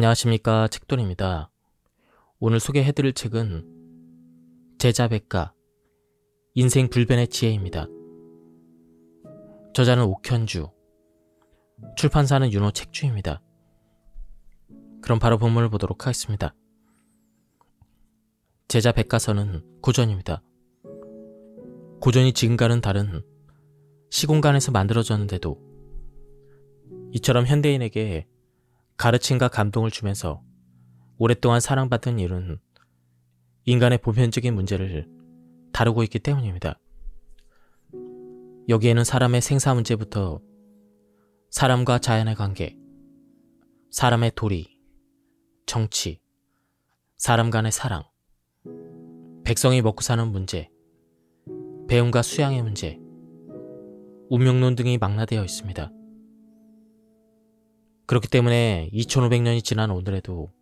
안녕하십니까, 책돈입니다. 오늘 소개해드릴 책은 제자백가 인생 불변의 지혜입니다. 저자는 옥현주, 출판사는 윤호 책주입니다. 그럼 바로 본문을 보도록 하겠습니다. 제자백가서는 고전입니다. 고전이 지금과는 다른 시공간에서 만들어졌는데도 이처럼 현대인에게 가르침과 감동을 주면서 오랫동안 사랑받은 이유는 인간의 보편적인 문제를 다루고 있기 때문입니다. 여기에는 사람의 생사 문제부터 사람과 자연의 관계, 사람의 도리, 정치, 사람 간의 사랑, 백성이 먹고 사는 문제, 배움과 수양의 문제, 운명론 등이 망라되어 있습니다. 그렇기 때문에 2500년이 지난 오늘에도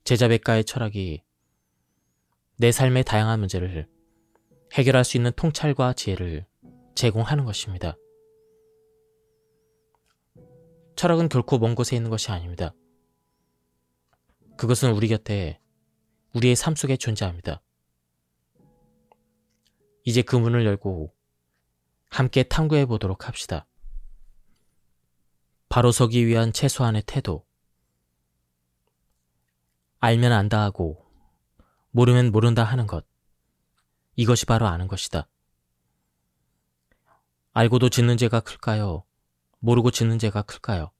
제자백가의 철학이 내 삶의 다양한 문제를 해결할 수 있는 통찰과 지혜를 제공하는 것입니다. 철학은 결코 먼 곳에 있는 것이 아닙니다. 그것은 우리 곁에, 우리의 삶 속에 존재합니다. 이제 그 문을 열고 함께 탐구해 보도록 합시다. 바로 서기 위한 최소한의 태도. 알면 안다 하고 모르면 모른다 하는 것. 이것이 바로 아는 것이다. 알고도 짓는 죄가 클까요? 모르고 짓는 죄가 클까요?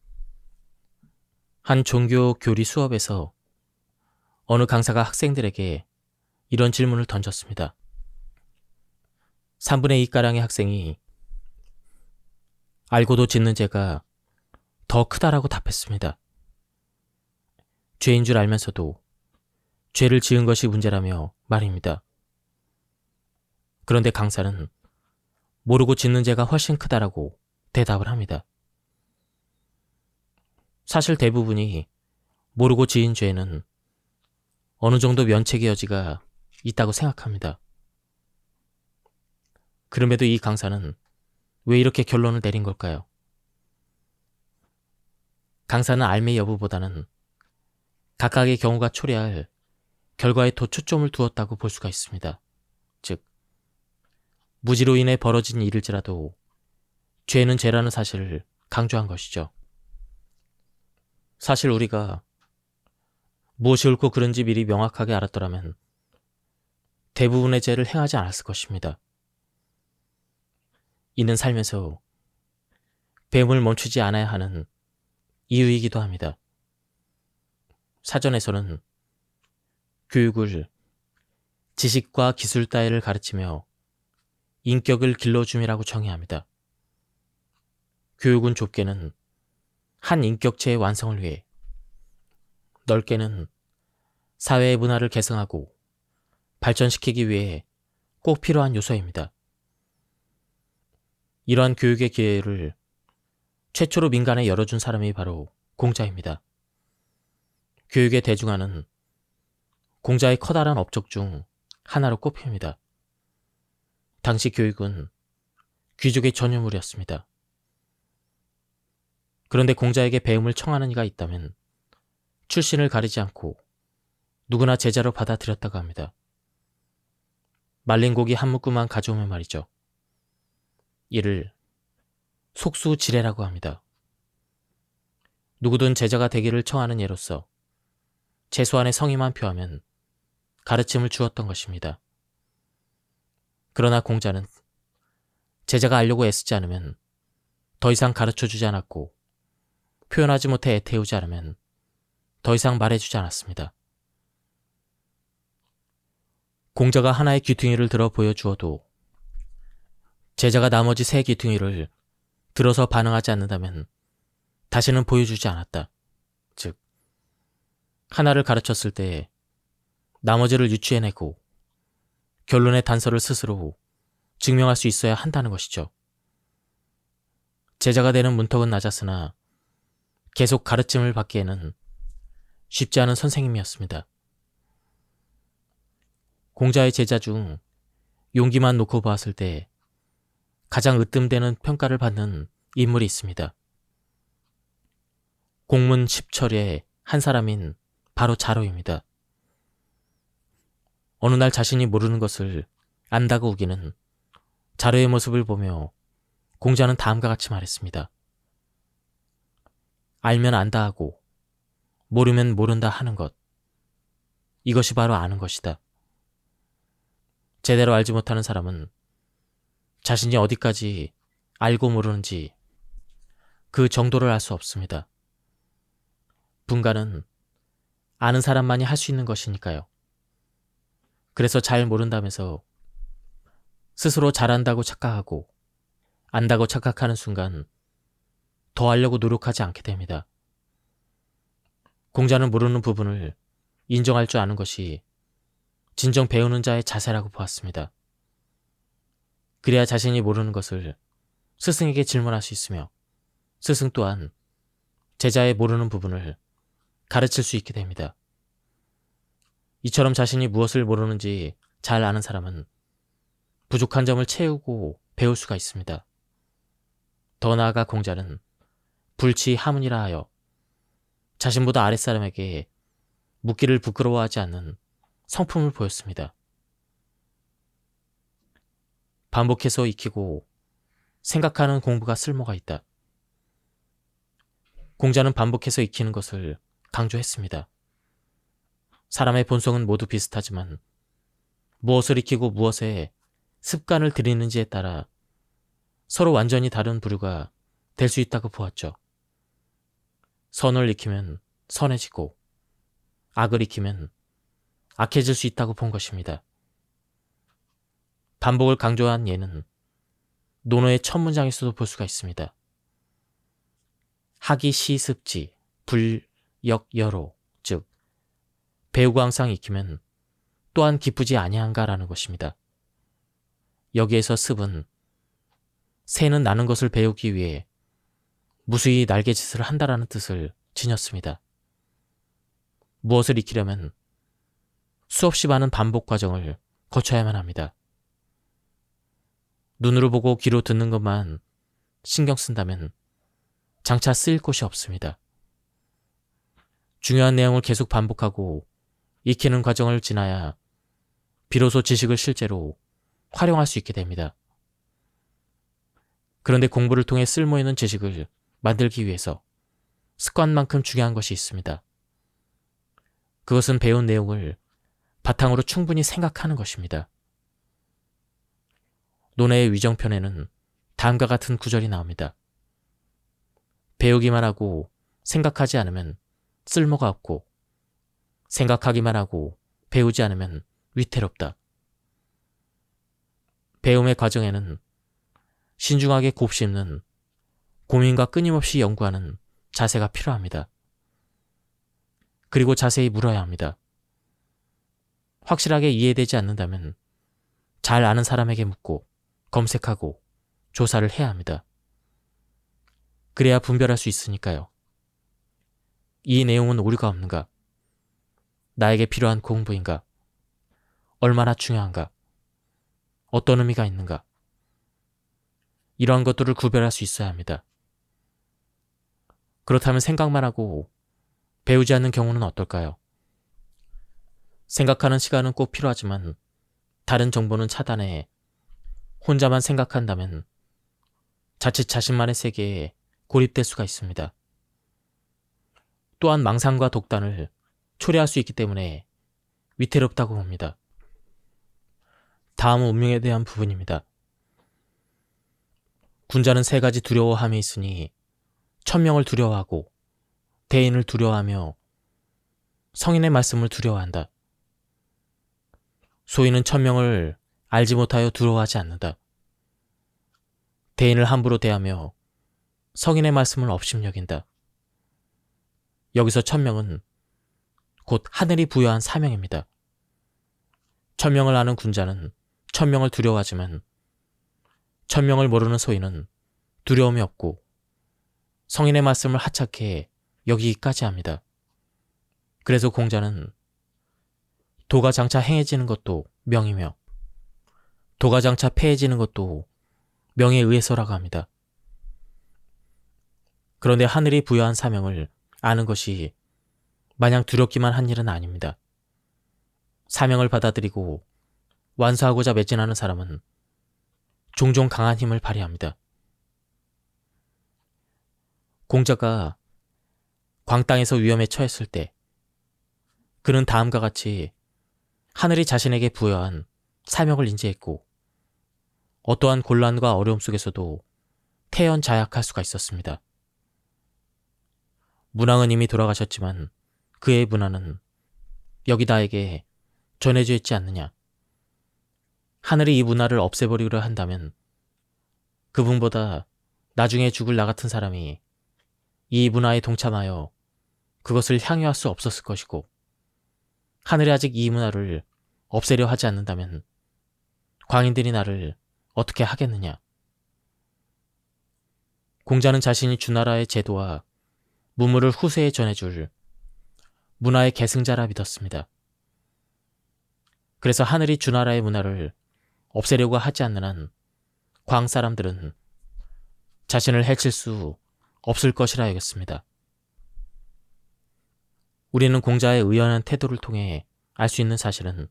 한 종교 교리 수업에서 어느 강사가 학생들에게 이런 질문을 던졌습니다. 3분의 2가량의 학생이 알고도 짓는 죄가 더 크다라고 답했습니다. 죄인 줄 알면서도 죄를 지은 것이 문제라며 말입니다. 그런데 강사는 모르고 짓는 죄가 훨씬 크다라고 대답을 합니다. 사실 대부분이 모르고 지은 죄는 어느 정도 면책의 여지가 있다고 생각합니다. 그럼에도 이 강사는 왜 이렇게 결론을 내린 걸까요? 강사는 알매 여부보다는 각각의 경우가 초래할 결과에 더 초점을 두었다고 볼 수가 있습니다. 즉, 무지로 인해 벌어진 일일지라도 죄는 죄라는 사실을 강조한 것이죠. 사실 우리가 무엇이 옳고 그른지 미리 명확하게 알았더라면 대부분의 죄를 행하지 않았을 것입니다. 이는 살면서 배움을 멈추지 않아야 하는 이유이기도 합니다. 사전에서는 교육을 지식과 기술 따위를 가르치며 인격을 길러줌이라고 정의합니다. 교육은 좁게는 한 인격체의 완성을 위해, 넓게는 사회의 문화를 개성하고 발전시키기 위해 꼭 필요한 요소입니다. 이러한 교육의 기회를 최초로 민간에 열어준 사람이 바로 공자입니다. 교육의 대중화는 공자의 커다란 업적 중 하나로 꼽힙니다. 당시 교육은 귀족의 전유물이었습니다. 그런데 공자에게 배움을 청하는 이가 있다면 출신을 가리지 않고 누구나 제자로 받아들였다고 합니다. 말린 고기 한 묶음만 가져오면 말이죠. 이를 속수지례라고 합니다. 누구든 제자가 되기를 청하는 예로서 최소한의 성의만 표하면 가르침을 주었던 것입니다. 그러나 공자는 제자가 알려고 애쓰지 않으면 더 이상 가르쳐주지 않았고, 표현하지 못해 애태우지 않으면 더 이상 말해주지 않았습니다. 공자가 하나의 귀퉁이를 들어 보여주어도 제자가 나머지 세 귀퉁이를 들어서 반응하지 않는다면 다시는 보여주지 않았다. 즉, 하나를 가르쳤을 때 나머지를 유추해내고 결론의 단서를 스스로 증명할 수 있어야 한다는 것이죠. 제자가 되는 문턱은 낮았으나 계속 가르침을 받기에는 쉽지 않은 선생님이었습니다. 공자의 제자 중 용기만 놓고 보았을 때 가장 으뜸되는 평가를 받는 인물이 있습니다. 공문 10철에 한 사람인 바로 자로입니다. 어느 날 자신이 모르는 것을 안다고 우기는 자로의 모습을 보며 공자는 다음과 같이 말했습니다. 알면 안다 하고 모르면 모른다 하는 것. 이것이 바로 아는 것이다. 제대로 알지 못하는 사람은 자신이 어디까지 알고 모르는지 그 정도를 알 수 없습니다. 분간은 아는 사람만이 할 수 있는 것이니까요. 그래서 잘 모른다면서 스스로 잘한다고 착각하고 안다고 착각하는 순간 더 알려고 노력하지 않게 됩니다. 공자는 모르는 부분을 인정할 줄 아는 것이 진정 배우는 자의 자세라고 보았습니다. 그래야 자신이 모르는 것을 스승에게 질문할 수 있으며 스승 또한 제자의 모르는 부분을 가르칠 수 있게 됩니다. 이처럼 자신이 무엇을 모르는지 잘 아는 사람은 부족한 점을 채우고 배울 수가 있습니다. 더 나아가 공자는 불치하문이라 하여 자신보다 아랫사람에게 묻기를 부끄러워하지 않는 성품을 보였습니다. 반복해서 익히고 생각하는 공부가 쓸모가 있다. 공자는 반복해서 익히는 것을 강조했습니다. 사람의 본성은 모두 비슷하지만 무엇을 익히고 무엇에 습관을 들이는지에 따라 서로 완전히 다른 부류가 될 수 있다고 보았죠. 선을 익히면 선해지고 악을 익히면 악해질 수 있다고 본 것입니다. 반복을 강조한 예는 논어의 첫 문장에서도 볼 수가 있습니다. 학이 시습지 불역여로, 즉 배우고 항상 익히면 또한 기쁘지 아니한가라는 것입니다. 여기에서 습은 새는 나는 것을 배우기 위해 무수히 날개짓을 한다라는 뜻을 지녔습니다. 무엇을 익히려면 수없이 많은 반복 과정을 거쳐야만 합니다. 눈으로 보고 귀로 듣는 것만 신경 쓴다면 장차 쓰일 곳이 없습니다. 중요한 내용을 계속 반복하고 익히는 과정을 지나야 비로소 지식을 실제로 활용할 수 있게 됩니다. 그런데 공부를 통해 쓸모있는 지식을 만들기 위해서 습관만큼 중요한 것이 있습니다. 그것은 배운 내용을 바탕으로 충분히 생각하는 것입니다. 논어의 위정편에는 다음과 같은 구절이 나옵니다. 배우기만 하고 생각하지 않으면 쓸모가 없고 생각하기만 하고 배우지 않으면 위태롭다. 배움의 과정에는 신중하게 곱씹는 고민과 끊임없이 연구하는 자세가 필요합니다. 그리고 자세히 물어야 합니다. 확실하게 이해되지 않는다면 잘 아는 사람에게 묻고 검색하고 조사를 해야 합니다. 그래야 분별할 수 있으니까요. 이 내용은 오류가 없는가? 나에게 필요한 공부인가? 얼마나 중요한가? 어떤 의미가 있는가? 이러한 것들을 구별할 수 있어야 합니다. 그렇다면 생각만 하고 배우지 않는 경우는 어떨까요? 생각하는 시간은 꼭 필요하지만 다른 정보는 차단해 혼자만 생각한다면 자칫 자신만의 세계에 고립될 수가 있습니다. 또한 망상과 독단을 초래할 수 있기 때문에 위태롭다고 봅니다. 다음은 운명에 대한 부분입니다. 군자는 세 가지 두려워함이 있으니 천명을 두려워하고 대인을 두려워하며 성인의 말씀을 두려워한다. 소인은 천명을 알지 못하여 두려워하지 않는다. 대인을 함부로 대하며 성인의 말씀을 업심여긴다. 여기서 천명은 곧 하늘이 부여한 사명입니다. 천명을 아는 군자는 천명을 두려워하지만 천명을 모르는 소인은 두려움이 없고 성인의 말씀을 하찮게 여기기까지 합니다. 그래서 공자는 도가 장차 행해지는 것도 명이며 도가 장차 패해지는 것도 명에 의해서라고 합니다. 그런데 하늘이 부여한 사명을 아는 것이 마냥 두렵기만 한 일은 아닙니다. 사명을 받아들이고 완수하고자 매진하는 사람은 종종 강한 힘을 발휘합니다. 공자가 광땅에서 위험에 처했을 때 그는 다음과 같이 하늘이 자신에게 부여한 사명을 인지했고 어떠한 곤란과 어려움 속에서도 태연자약할 수가 있었습니다. 문왕은 이미 돌아가셨지만 그의 문화는 여기 나에게 전해져 있지 않느냐. 하늘이 이 문화를 없애버리려 한다면 그분보다 나중에 죽을 나 같은 사람이 이 문화에 동참하여 그것을 향유할 수 없었을 것이고 하늘이 아직 이 문화를 없애려 하지 않는다면 광인들이 나를 어떻게 하겠느냐. 공자는 자신이 주나라의 제도와 문물을 후세에 전해줄 문화의 계승자라 믿었습니다. 그래서 하늘이 주나라의 문화를 없애려고 하지 않는 한 광 사람들은 자신을 해칠 수 없을 것이라 여겼습니다. 우리는 공자의 의연한 태도를 통해 알 수 있는 사실은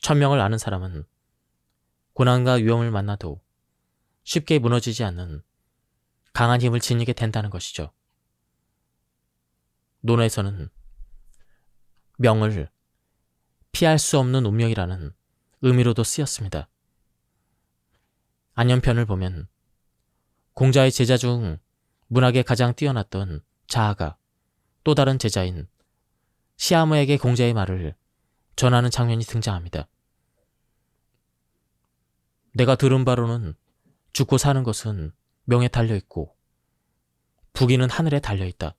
천명을 아는 사람은 고난과 위험을 만나도 쉽게 무너지지 않는 강한 힘을 지니게 된다는 것이죠. 논어에서는 명을 피할 수 없는 운명이라는 의미로도 쓰였습니다. 안연편을 보면 공자의 제자 중 문학에 가장 뛰어났던 자아가 또 다른 제자인 시아무에게 공자의 말을 전하는 장면이 등장합니다. 내가 들은 바로는 죽고 사는 것은 명에 달려있고 부귀는 하늘에 달려있다.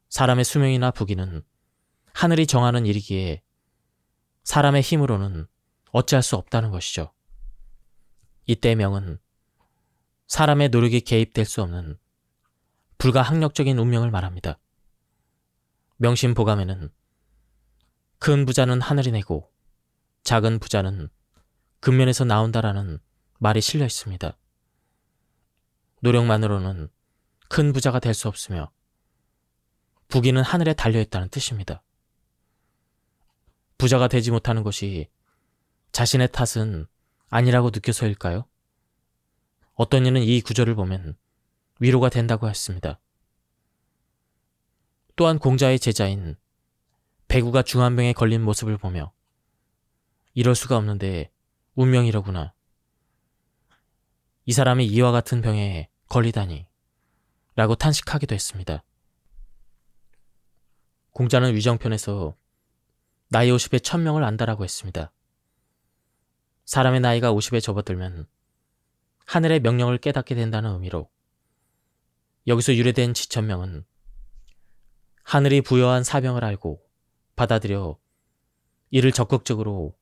사람의 수명이나 부귀는 하늘이 정하는 일이기에 사람의 힘으로는 어찌할 수 없다는 것이죠. 이때 명은 사람의 노력이 개입될 수 없는 불가항력적인 운명을 말합니다. 명심보감에는 큰 부자는 하늘이 내고 작은 부자는 근면에서 나온다라는 말이 실려 있습니다. 노력만으로는 큰 부자가 될 수 없으며 부귀는 하늘에 달려있다는 뜻입니다. 부자가 되지 못하는 것이 자신의 탓은 아니라고 느껴서일까요? 어떤 이는 이 구절을 보면 위로가 된다고 했습니다. 또한 공자의 제자인 배구가 중환병에 걸린 모습을 보며 이럴 수가 없는데 운명이로구나. 이 사람이 이와 같은 병에 걸리다니 라고 탄식하기도 했습니다. 공자는 위정편에서 나이 50에 천명을 안다라고 했습니다. 사람의 나이가 50에 접어들면 하늘의 명령을 깨닫게 된다는 의미로 여기서 유래된 지천명은 하늘이 부여한 사명을 알고 받아들여 이를 적극적으로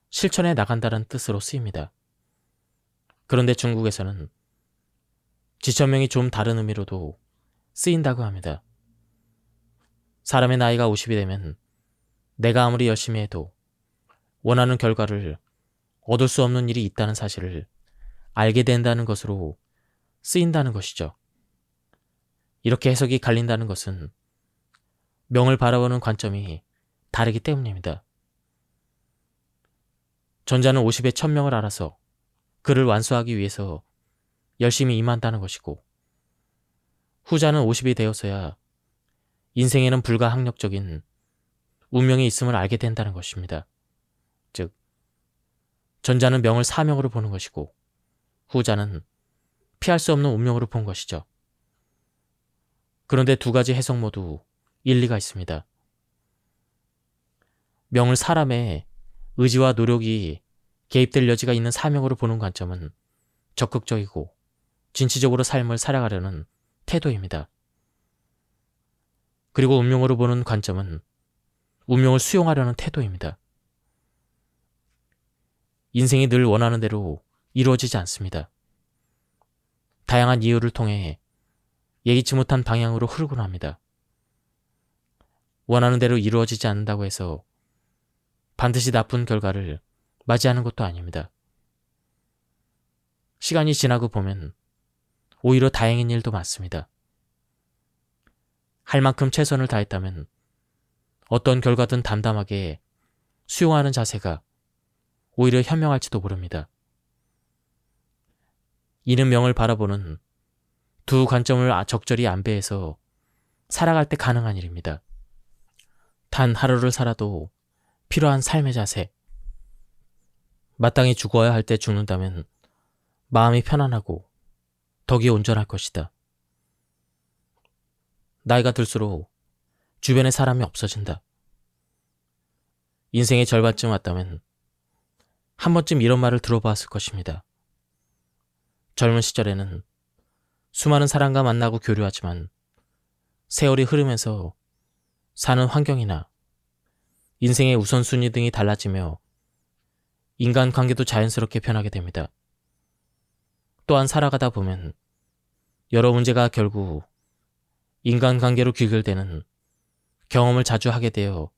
실천해 나간다는 뜻으로 쓰입니다. 그런데 중국에서는 지천명이 좀 다른 의미로도 쓰인다고 합니다. 사람의 나이가 50이 되면 내가 아무리 열심히 해도 원하는 결과를 얻을 수 없는 일이 있다는 사실을 알게 된다는 것으로 쓰인다는 것이죠. 이렇게 해석이 갈린다는 것은 명을 바라보는 관점이 다르기 때문입니다. 전자는 50의 천명을 알아서 그를 완수하기 위해서 열심히 임한다는 것이고 후자는 50이 되어서야 인생에는 불가항력적인 운명이 있음을 알게 된다는 것입니다. 즉, 전자는 명을 사명으로 보는 것이고 후자는 피할 수 없는 운명으로 본 것이죠. 그런데 두 가지 해석 모두 일리가 있습니다. 명을 사람의 의지와 노력이 개입될 여지가 있는 사명으로 보는 관점은 적극적이고 진취적으로 삶을 살아가려는 태도입니다. 그리고 운명으로 보는 관점은 운명을 수용하려는 태도입니다. 인생이 늘 원하는 대로 이루어지지 않습니다. 다양한 이유를 통해 예기치 못한 방향으로 흐르곤 합니다. 원하는 대로 이루어지지 않는다고 해서 반드시 나쁜 결과를 맞이하는 것도 아닙니다. 시간이 지나고 보면 오히려 다행인 일도 많습니다. 할 만큼 최선을 다했다면 어떤 결과든 담담하게 수용하는 자세가 오히려 현명할지도 모릅니다. 이는 명을 바라보는 두 관점을 적절히 안배해서 살아갈 때 가능한 일입니다. 단 하루를 살아도 필요한 삶의 자세. 마땅히 죽어야 할 때 죽는다면 마음이 편안하고 덕이 온전할 것이다. 나이가 들수록 주변에 사람이 없어진다. 인생의 절반쯤 왔다면 한 번쯤 이런 말을 들어보았을 것입니다. 젊은 시절에는 수많은 사람과 만나고 교류하지만 세월이 흐르면서 사는 환경이나 인생의 우선순위 등이 달라지며 인간관계도 자연스럽게 변하게 됩니다. 또한 살아가다 보면 여러 문제가 결국 인간관계로 귀결되는 경험을 자주 하게 되어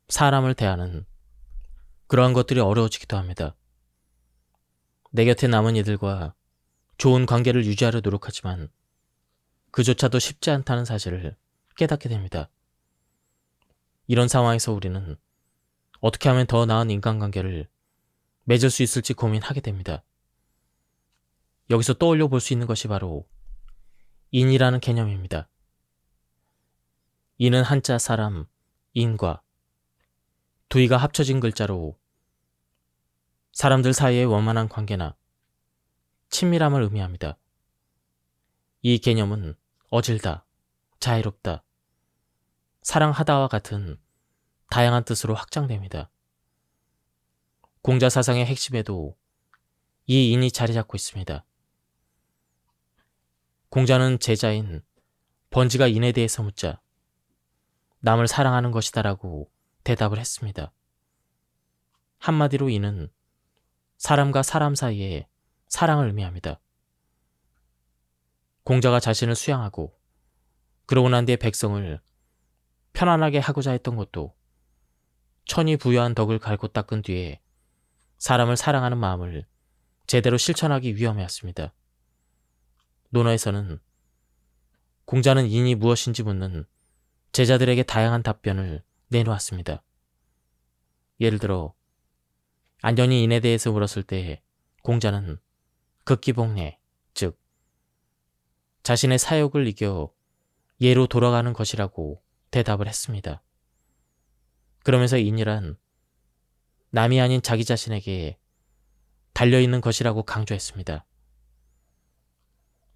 사람을 대하는 그러한 것들이 어려워지기도 합니다. 내 곁에 남은 이들과 좋은 관계를 유지하려 노력하지만 그조차도 쉽지 않다는 사실을 깨닫게 됩니다. 이런 상황에서 우리는 어떻게 하면 더 나은 인간관계를 맺을 수 있을지 고민하게 됩니다. 여기서 떠올려 볼 수 있는 것이 바로 인이라는 개념입니다. 인은 한자 사람, 인과 두 이가 합쳐진 글자로 사람들 사이의 원만한 관계나 친밀함을 의미합니다. 이 개념은 어질다, 자애롭다, 사랑하다와 같은 다양한 뜻으로 확장됩니다. 공자 사상의 핵심에도 이 인이 자리 잡고 있습니다. 공자는 제자인 번지가 인에 대해서 묻자 남을 사랑하는 것이다라고 대답을 했습니다. 한마디로 인은 사람과 사람 사이의 사랑을 의미합니다. 공자가 자신을 수양하고 그러고 난 뒤에 백성을 편안하게 하고자 했던 것도 천이 부여한 덕을 갈고 닦은 뒤에 사람을 사랑하는 마음을 제대로 실천하기 위함이었습니다. 논어에서는 공자는 인이 무엇인지 묻는 제자들에게 다양한 답변을 내놓았습니다. 예를 들어 안전히 인에 대해서 물었을 때 공자는 극기복례, 즉 자신의 사욕을 이겨 예로 돌아가는 것이라고 대답을 했습니다. 그러면서 인이란 남이 아닌 자기 자신에게 달려있는 것이라고 강조했습니다.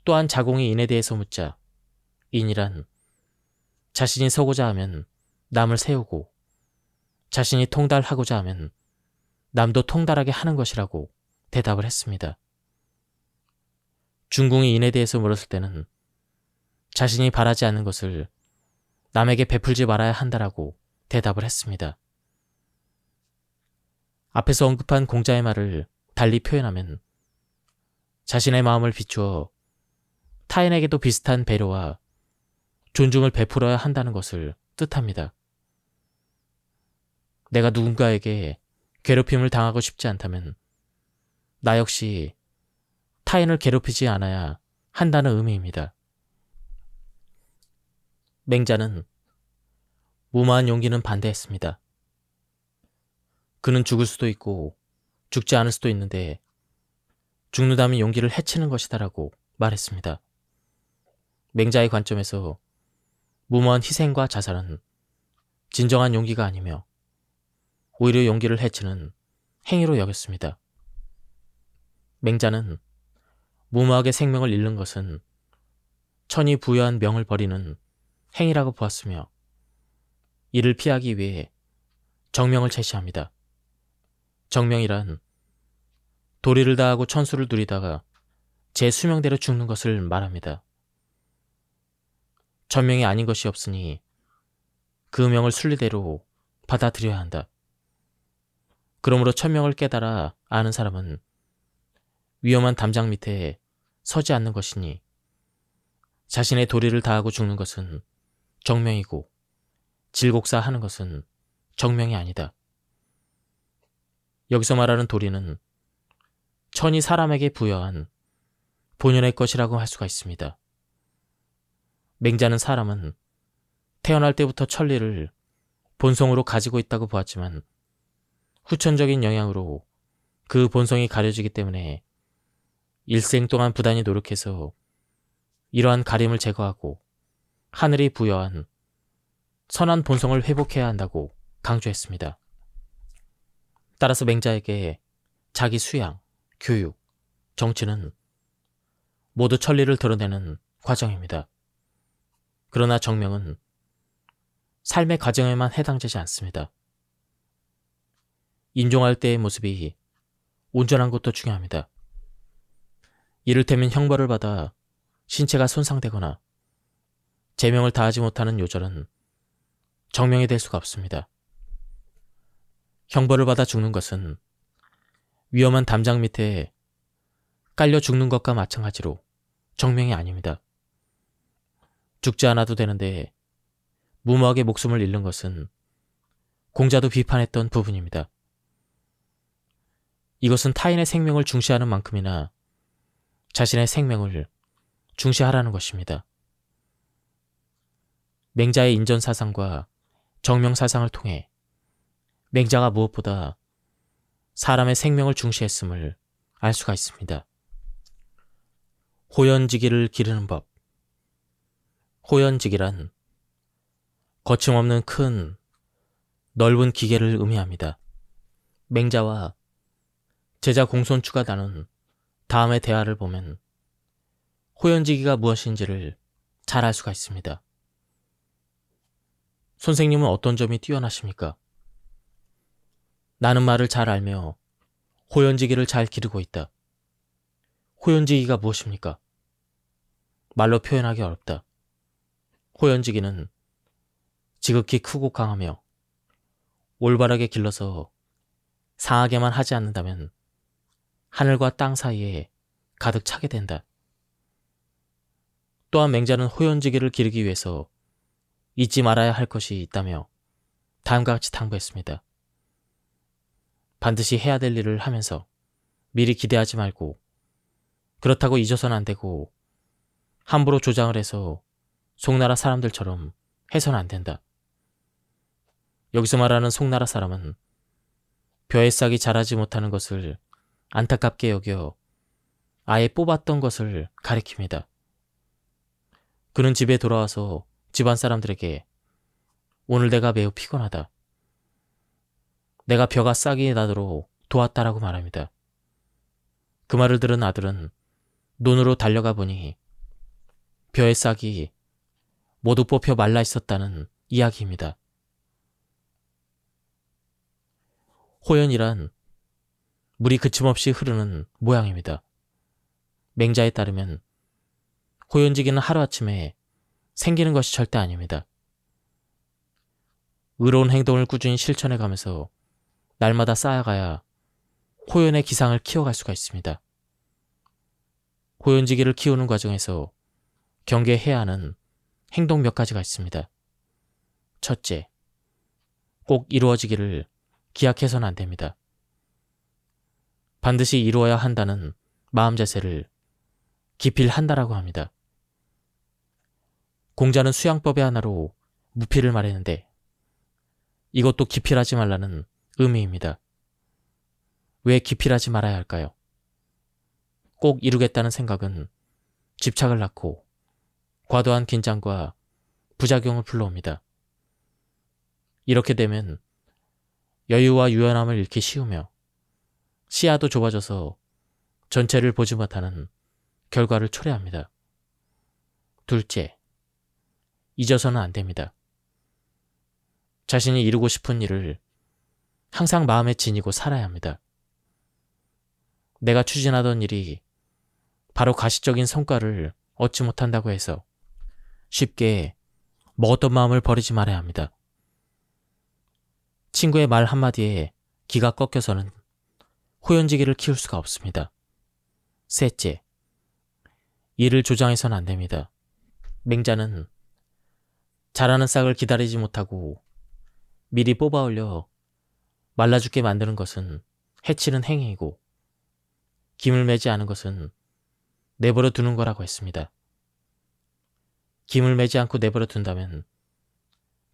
또한 자공이 인에 대해서 묻자 인이란 자신이 서고자 하면 남을 세우고 자신이 통달하고자 하면 남도 통달하게 하는 것이라고 대답을 했습니다. 중궁이 인에 대해서 물었을 때는 자신이 바라지 않는 것을 남에게 베풀지 말아야 한다라고 대답을 했습니다. 앞에서 언급한 공자의 말을 달리 표현하면 자신의 마음을 비추어 타인에게도 비슷한 배려와 존중을 베풀어야 한다는 것을 뜻합니다. 내가 누군가에게 괴롭힘을 당하고 싶지 않다면 나 역시 타인을 괴롭히지 않아야 한다는 의미입니다. 맹자는 무모한 용기는 반대했습니다. 그는 죽을 수도 있고 죽지 않을 수도 있는데 죽는다면 용기를 해치는 것이다라고 말했습니다. 맹자의 관점에서 무모한 희생과 자살은 진정한 용기가 아니며 오히려 용기를 해치는 행위로 여겼습니다. 맹자는 무모하게 생명을 잃는 것은 천이 부여한 명을 버리는 행위라고 보았으며 이를 피하기 위해 정명을 제시합니다. 정명이란 도리를 다하고 천수를 누리다가 제 수명대로 죽는 것을 말합니다. 천명이 아닌 것이 없으니 그 명을 순리대로 받아들여야 한다. 그러므로 천명을 깨달아 아는 사람은 위험한 담장 밑에 서지 않는 것이니 자신의 도리를 다하고 죽는 것은 정명이고 질곡사 하는 것은 정명이 아니다. 여기서 말하는 도리는 천이 사람에게 부여한 본연의 것이라고 할 수가 있습니다. 맹자는 사람은 태어날 때부터 천리를 본성으로 가지고 있다고 보았지만 후천적인 영향으로 그 본성이 가려지기 때문에 일생 동안 부단히 노력해서 이러한 가림을 제거하고 하늘이 부여한 선한 본성을 회복해야 한다고 강조했습니다. 따라서 맹자에게 자기 수양, 교육, 정치는 모두 천리를 드러내는 과정입니다. 그러나 정명은 삶의 과정에만 해당되지 않습니다. 인종할 때의 모습이 온전한 것도 중요합니다. 이를테면 형벌을 받아 신체가 손상되거나 제명을 다하지 못하는 요절은 정명이 될 수가 없습니다. 형벌을 받아 죽는 것은 위험한 담장 밑에 깔려 죽는 것과 마찬가지로 정명이 아닙니다. 죽지 않아도 되는데 무모하게 목숨을 잃는 것은 공자도 비판했던 부분입니다. 이것은 타인의 생명을 중시하는 만큼이나 자신의 생명을 중시하라는 것입니다. 맹자의 인전사상과 정명사상을 통해 맹자가 무엇보다 사람의 생명을 중시했음을 알 수가 있습니다. 호연지기를 기르는 법. 호연지기란 거침없는 큰 넓은 기계를 의미합니다. 맹자와 제자 공손추가 나눈 다음의 대화를 보면 호연지기가 무엇인지를 잘 알 수가 있습니다. 선생님은 어떤 점이 뛰어나십니까? 나는 말을 잘 알며 호연지기를 잘 기르고 있다. 호연지기가 무엇입니까? 말로 표현하기 어렵다. 호연지기는 지극히 크고 강하며 올바르게 길러서 상하게만 하지 않는다면 하늘과 땅 사이에 가득 차게 된다. 또한 맹자는 호연지기를 기르기 위해서 잊지 말아야 할 것이 있다며 다음과 같이 당부했습니다. 반드시 해야 될 일을 하면서 미리 기대하지 말고 그렇다고 잊어서는 안 되고 함부로 조장을 해서 송나라 사람들처럼 해서는 안 된다. 여기서 말하는 송나라 사람은 벼에 싹이 자라지 못하는 것을 안타깝게 여겨 아예 뽑았던 것을 가리킵니다. 그는 집에 돌아와서 집안 사람들에게 오늘 내가 매우 피곤하다. 내가 벼가 싹이 나도록 도왔다라고 말합니다. 그 말을 들은 아들은 논으로 달려가 보니 벼의 싹이 모두 뽑혀 말라 있었다는 이야기입니다. 호연이란 물이 그침없이 흐르는 모양입니다. 맹자에 따르면 호연지기는 하루아침에 생기는 것이 절대 아닙니다. 의로운 행동을 꾸준히 실천해 가면서 날마다 쌓아가야 호연의 기상을 키워갈 수가 있습니다. 호연지기를 키우는 과정에서 경계해야 하는 행동 몇 가지가 있습니다. 첫째, 꼭 이루어지기를 기약해서는 안 됩니다. 반드시 이루어야 한다는 마음 자세를 기필한다라고 합니다. 공자는 수양법의 하나로 무필을 말했는데 이것도 기필하지 말라는 의미입니다. 왜 기필하지 말아야 할까요? 꼭 이루겠다는 생각은 집착을 낳고 과도한 긴장과 부작용을 불러옵니다. 이렇게 되면 여유와 유연함을 잃기 쉬우며 시야도 좁아져서 전체를 보지 못하는 결과를 초래합니다. 둘째, 잊어서는 안 됩니다. 자신이 이루고 싶은 일을 항상 마음에 지니고 살아야 합니다. 내가 추진하던 일이 바로 가시적인 성과를 얻지 못한다고 해서 쉽게 먹었던 마음을 버리지 말아야 합니다. 친구의 말 한마디에 기가 꺾여서는 호연지기를 키울 수가 없습니다. 셋째, 일을 조장해서는 안 됩니다. 맹자는 자라는 싹을 기다리지 못하고 미리 뽑아 올려 말라 죽게 만드는 것은 해치는 행위이고 김을 매지 않은 것은 내버려 두는 거라고 했습니다. 김을 매지 않고 내버려 둔다면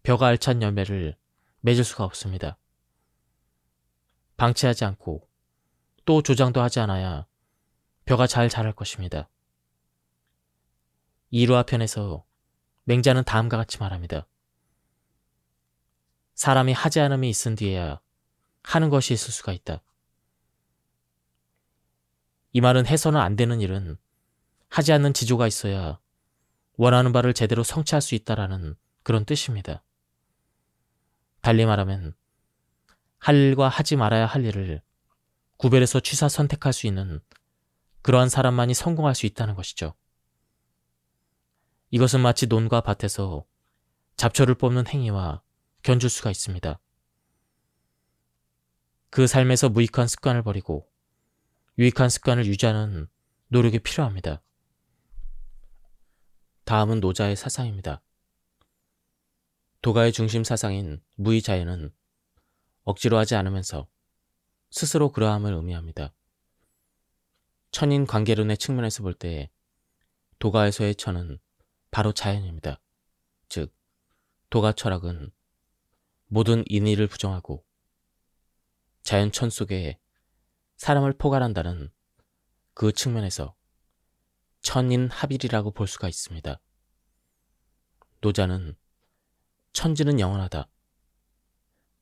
벼가 알찬 열매를 맺을 수가 없습니다. 방치하지 않고 또 조장도 하지 않아야 벼가 잘 자랄 것입니다. 이루와 편에서 맹자는 다음과 같이 말합니다. 사람이 하지 않음이 있은 뒤에야 하는 것이 있을 수가 있다. 이 말은 해서는 안 되는 일은 하지 않는 지조가 있어야 원하는 바를 제대로 성취할 수 있다라는 그런 뜻입니다. 달리 말하면 할 일과 하지 말아야 할 일을 구별해서 취사 선택할 수 있는 그러한 사람만이 성공할 수 있다는 것이죠. 이것은 마치 논과 밭에서 잡초를 뽑는 행위와 견줄 수가 있습니다. 그 삶에서 무익한 습관을 버리고 유익한 습관을 유지하는 노력이 필요합니다. 다음은 노자의 사상입니다. 도가의 중심 사상인 무의자유는 억지로 하지 않으면서 스스로 그러함을 의미합니다. 천인 관계론의 측면에서 볼 때 도가에서의 천은 바로 자연입니다. 즉, 도가 철학은 모든 인의를 부정하고 자연천 속에 사람을 포괄한다는 그 측면에서 천인합일이라고 볼 수가 있습니다. 노자는 천지는 영원하다.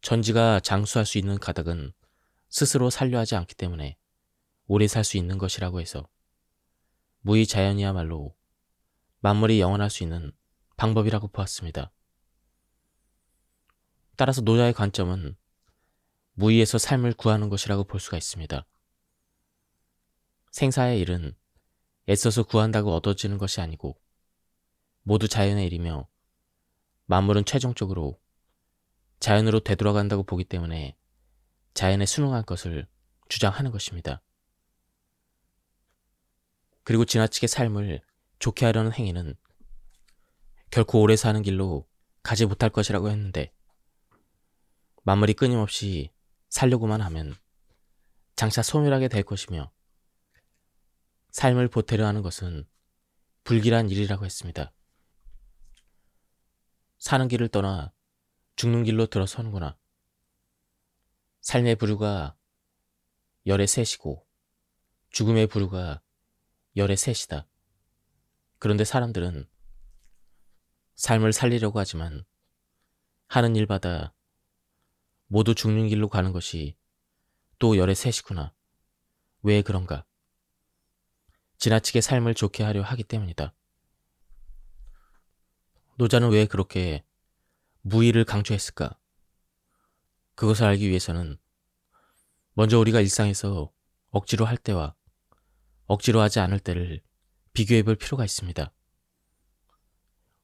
천지가 장수할 수 있는 가닥은 스스로 살려 하지 않기 때문에 오래 살 수 있는 것이라고 해서 무의자연이야말로 만물이 영원할 수 있는 방법이라고 보았습니다. 따라서 노자의 관점은 무의에서 삶을 구하는 것이라고 볼 수가 있습니다. 생사의 일은 애써서 구한다고 얻어지는 것이 아니고 모두 자연의 일이며 만물은 최종적으로 자연으로 되돌아간다고 보기 때문에 자연에 순응할 것을 주장하는 것입니다. 그리고 지나치게 삶을 좋게 하려는 행위는 결코 오래 사는 길로 가지 못할 것이라고 했는데 만물이 끊임없이 살려고만 하면 장차 소멸하게 될 것이며 삶을 보태려 하는 것은 불길한 일이라고 했습니다. 사는 길을 떠나 죽는 길로 들어서는구나. 삶의 부류가 열의 셋이고 죽음의 부류가 열의 셋이다. 그런데 사람들은 삶을 살리려고 하지만 하는 일마다 모두 죽는 길로 가는 것이 또 열의 셋이구나. 왜 그런가? 지나치게 삶을 좋게 하려 하기 때문이다. 노자는 왜 그렇게 무의를 강조했을까? 그것을 알기 위해서는 먼저 우리가 일상에서 억지로 할 때와 억지로 하지 않을 때를 비교해 볼 필요가 있습니다.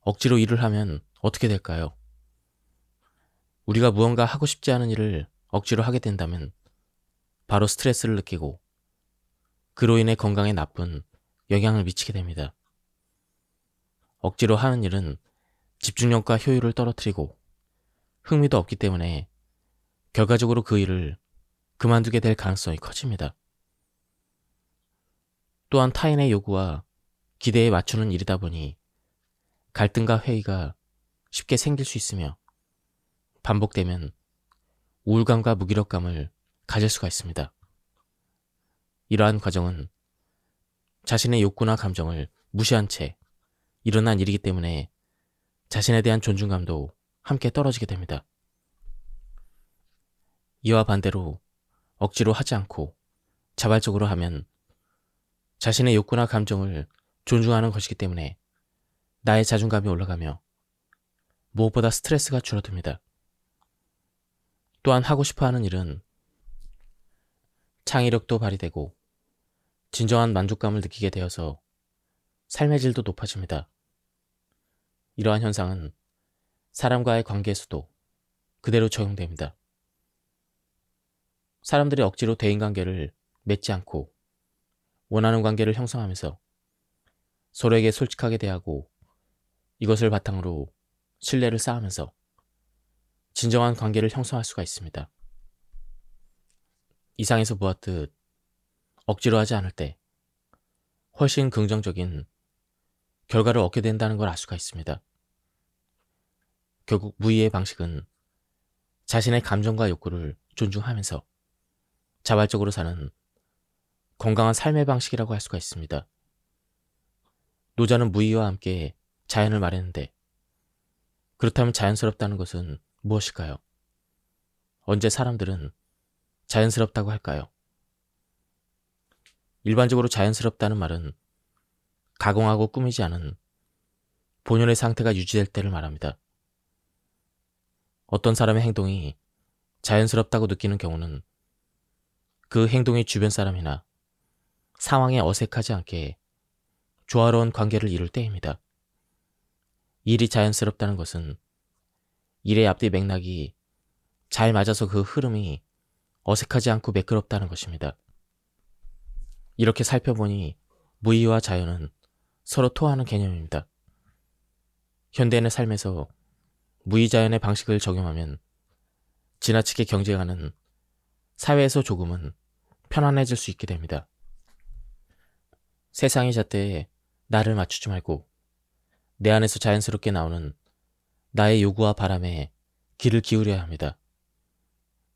억지로 일을 하면 어떻게 될까요? 우리가 무언가 하고 싶지 않은 일을 억지로 하게 된다면 바로 스트레스를 느끼고 그로 인해 건강에 나쁜 영향을 미치게 됩니다. 억지로 하는 일은 집중력과 효율을 떨어뜨리고 흥미도 없기 때문에 결과적으로 그 일을 그만두게 될 가능성이 커집니다. 또한 타인의 요구와 기대에 맞추는 일이다 보니 갈등과 회의가 쉽게 생길 수 있으며 반복되면 우울감과 무기력감을 가질 수가 있습니다. 이러한 과정은 자신의 욕구나 감정을 무시한 채 일어난 일이기 때문에 자신에 대한 존중감도 함께 떨어지게 됩니다. 이와 반대로 억지로 하지 않고 자발적으로 하면 자신의 욕구나 감정을 존중하는 것이기 때문에 나의 자존감이 올라가며 무엇보다 스트레스가 줄어듭니다. 또한 하고 싶어하는 일은 창의력도 발휘되고 진정한 만족감을 느끼게 되어서 삶의 질도 높아집니다. 이러한 현상은 사람과의 관계에서도 그대로 적용됩니다. 사람들이 억지로 대인관계를 맺지 않고 원하는 관계를 형성하면서 서로에게 솔직하게 대하고 이것을 바탕으로 신뢰를 쌓으면서 진정한 관계를 형성할 수가 있습니다. 이상에서 보았듯 억지로 하지 않을 때 훨씬 긍정적인 결과를 얻게 된다는 걸 알 수가 있습니다. 결국 무의의 방식은 자신의 감정과 욕구를 존중하면서 자발적으로 사는 건강한 삶의 방식이라고 할 수가 있습니다. 노자는 무의와 함께 자연을 말했는데, 그렇다면 자연스럽다는 것은 무엇일까요? 언제 사람들은 자연스럽다고 할까요? 일반적으로 자연스럽다는 말은 가공하고 꾸미지 않은 본연의 상태가 유지될 때를 말합니다. 어떤 사람의 행동이 자연스럽다고 느끼는 경우는 그 행동이 주변 사람이나 상황에 어색하지 않게 조화로운 관계를 이룰 때입니다. 일이 자연스럽다는 것은 일의 앞뒤 맥락이 잘 맞아서 그 흐름이 어색하지 않고 매끄럽다는 것입니다. 이렇게 살펴보니 무의와 자연은 서로 토하는 개념입니다. 현대인의 삶에서 무의자연의 방식을 적용하면 지나치게 경쟁하는 사회에서 조금은 편안해질 수 있게 됩니다. 세상의 잣대에 나를 맞추지 말고 내 안에서 자연스럽게 나오는 나의 요구와 바람에 귀를 기울여야 합니다.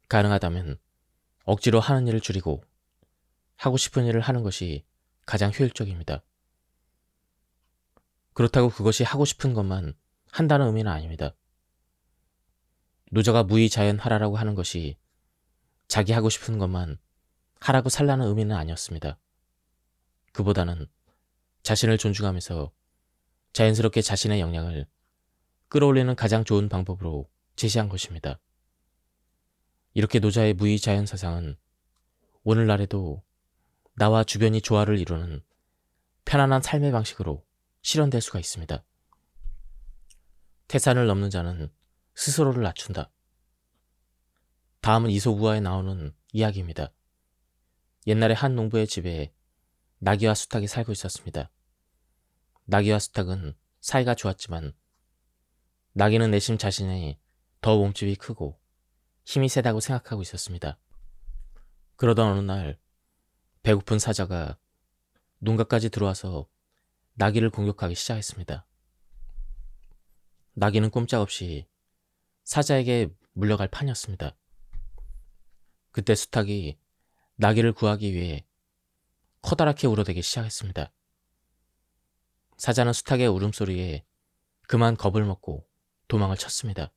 가능하다면 억지로 하는 일을 줄이고 하고 싶은 일을 하는 것이 가장 효율적입니다. 그렇다고 그것이 하고 싶은 것만 한다는 의미는 아닙니다. 노자가 무의자연하라라고 하는 것이 자기 하고 싶은 것만 하라고 살라는 의미는 아니었습니다. 그보다는 자신을 존중하면서 자연스럽게 자신의 역량을 끌어올리는 가장 좋은 방법으로 제시한 것입니다. 이렇게 노자의 무의자연 사상은 오늘날에도 나와 주변이 조화를 이루는 편안한 삶의 방식으로 실현될 수가 있습니다. 태산을 넘는 자는 스스로를 낮춘다. 다음은 이솝우화에 나오는 이야기입니다. 옛날에 한 농부의 집에 나귀와 수탉이 살고 있었습니다. 나귀와 수탉은 사이가 좋았지만 나귀는 내심 자신이 더 몸집이 크고 힘이 세다고 생각하고 있었습니다. 그러던 어느 날 배고픈 사자가 농가까지 들어와서 나귀를 공격하기 시작했습니다. 나귀는 꼼짝없이 사자에게 물려갈 판이었습니다. 그때 수탉이 나귀를 구하기 위해 커다랗게 울어대기 시작했습니다. 사자는 수탉의 울음소리에 그만 겁을 먹고 도망을 쳤습니다.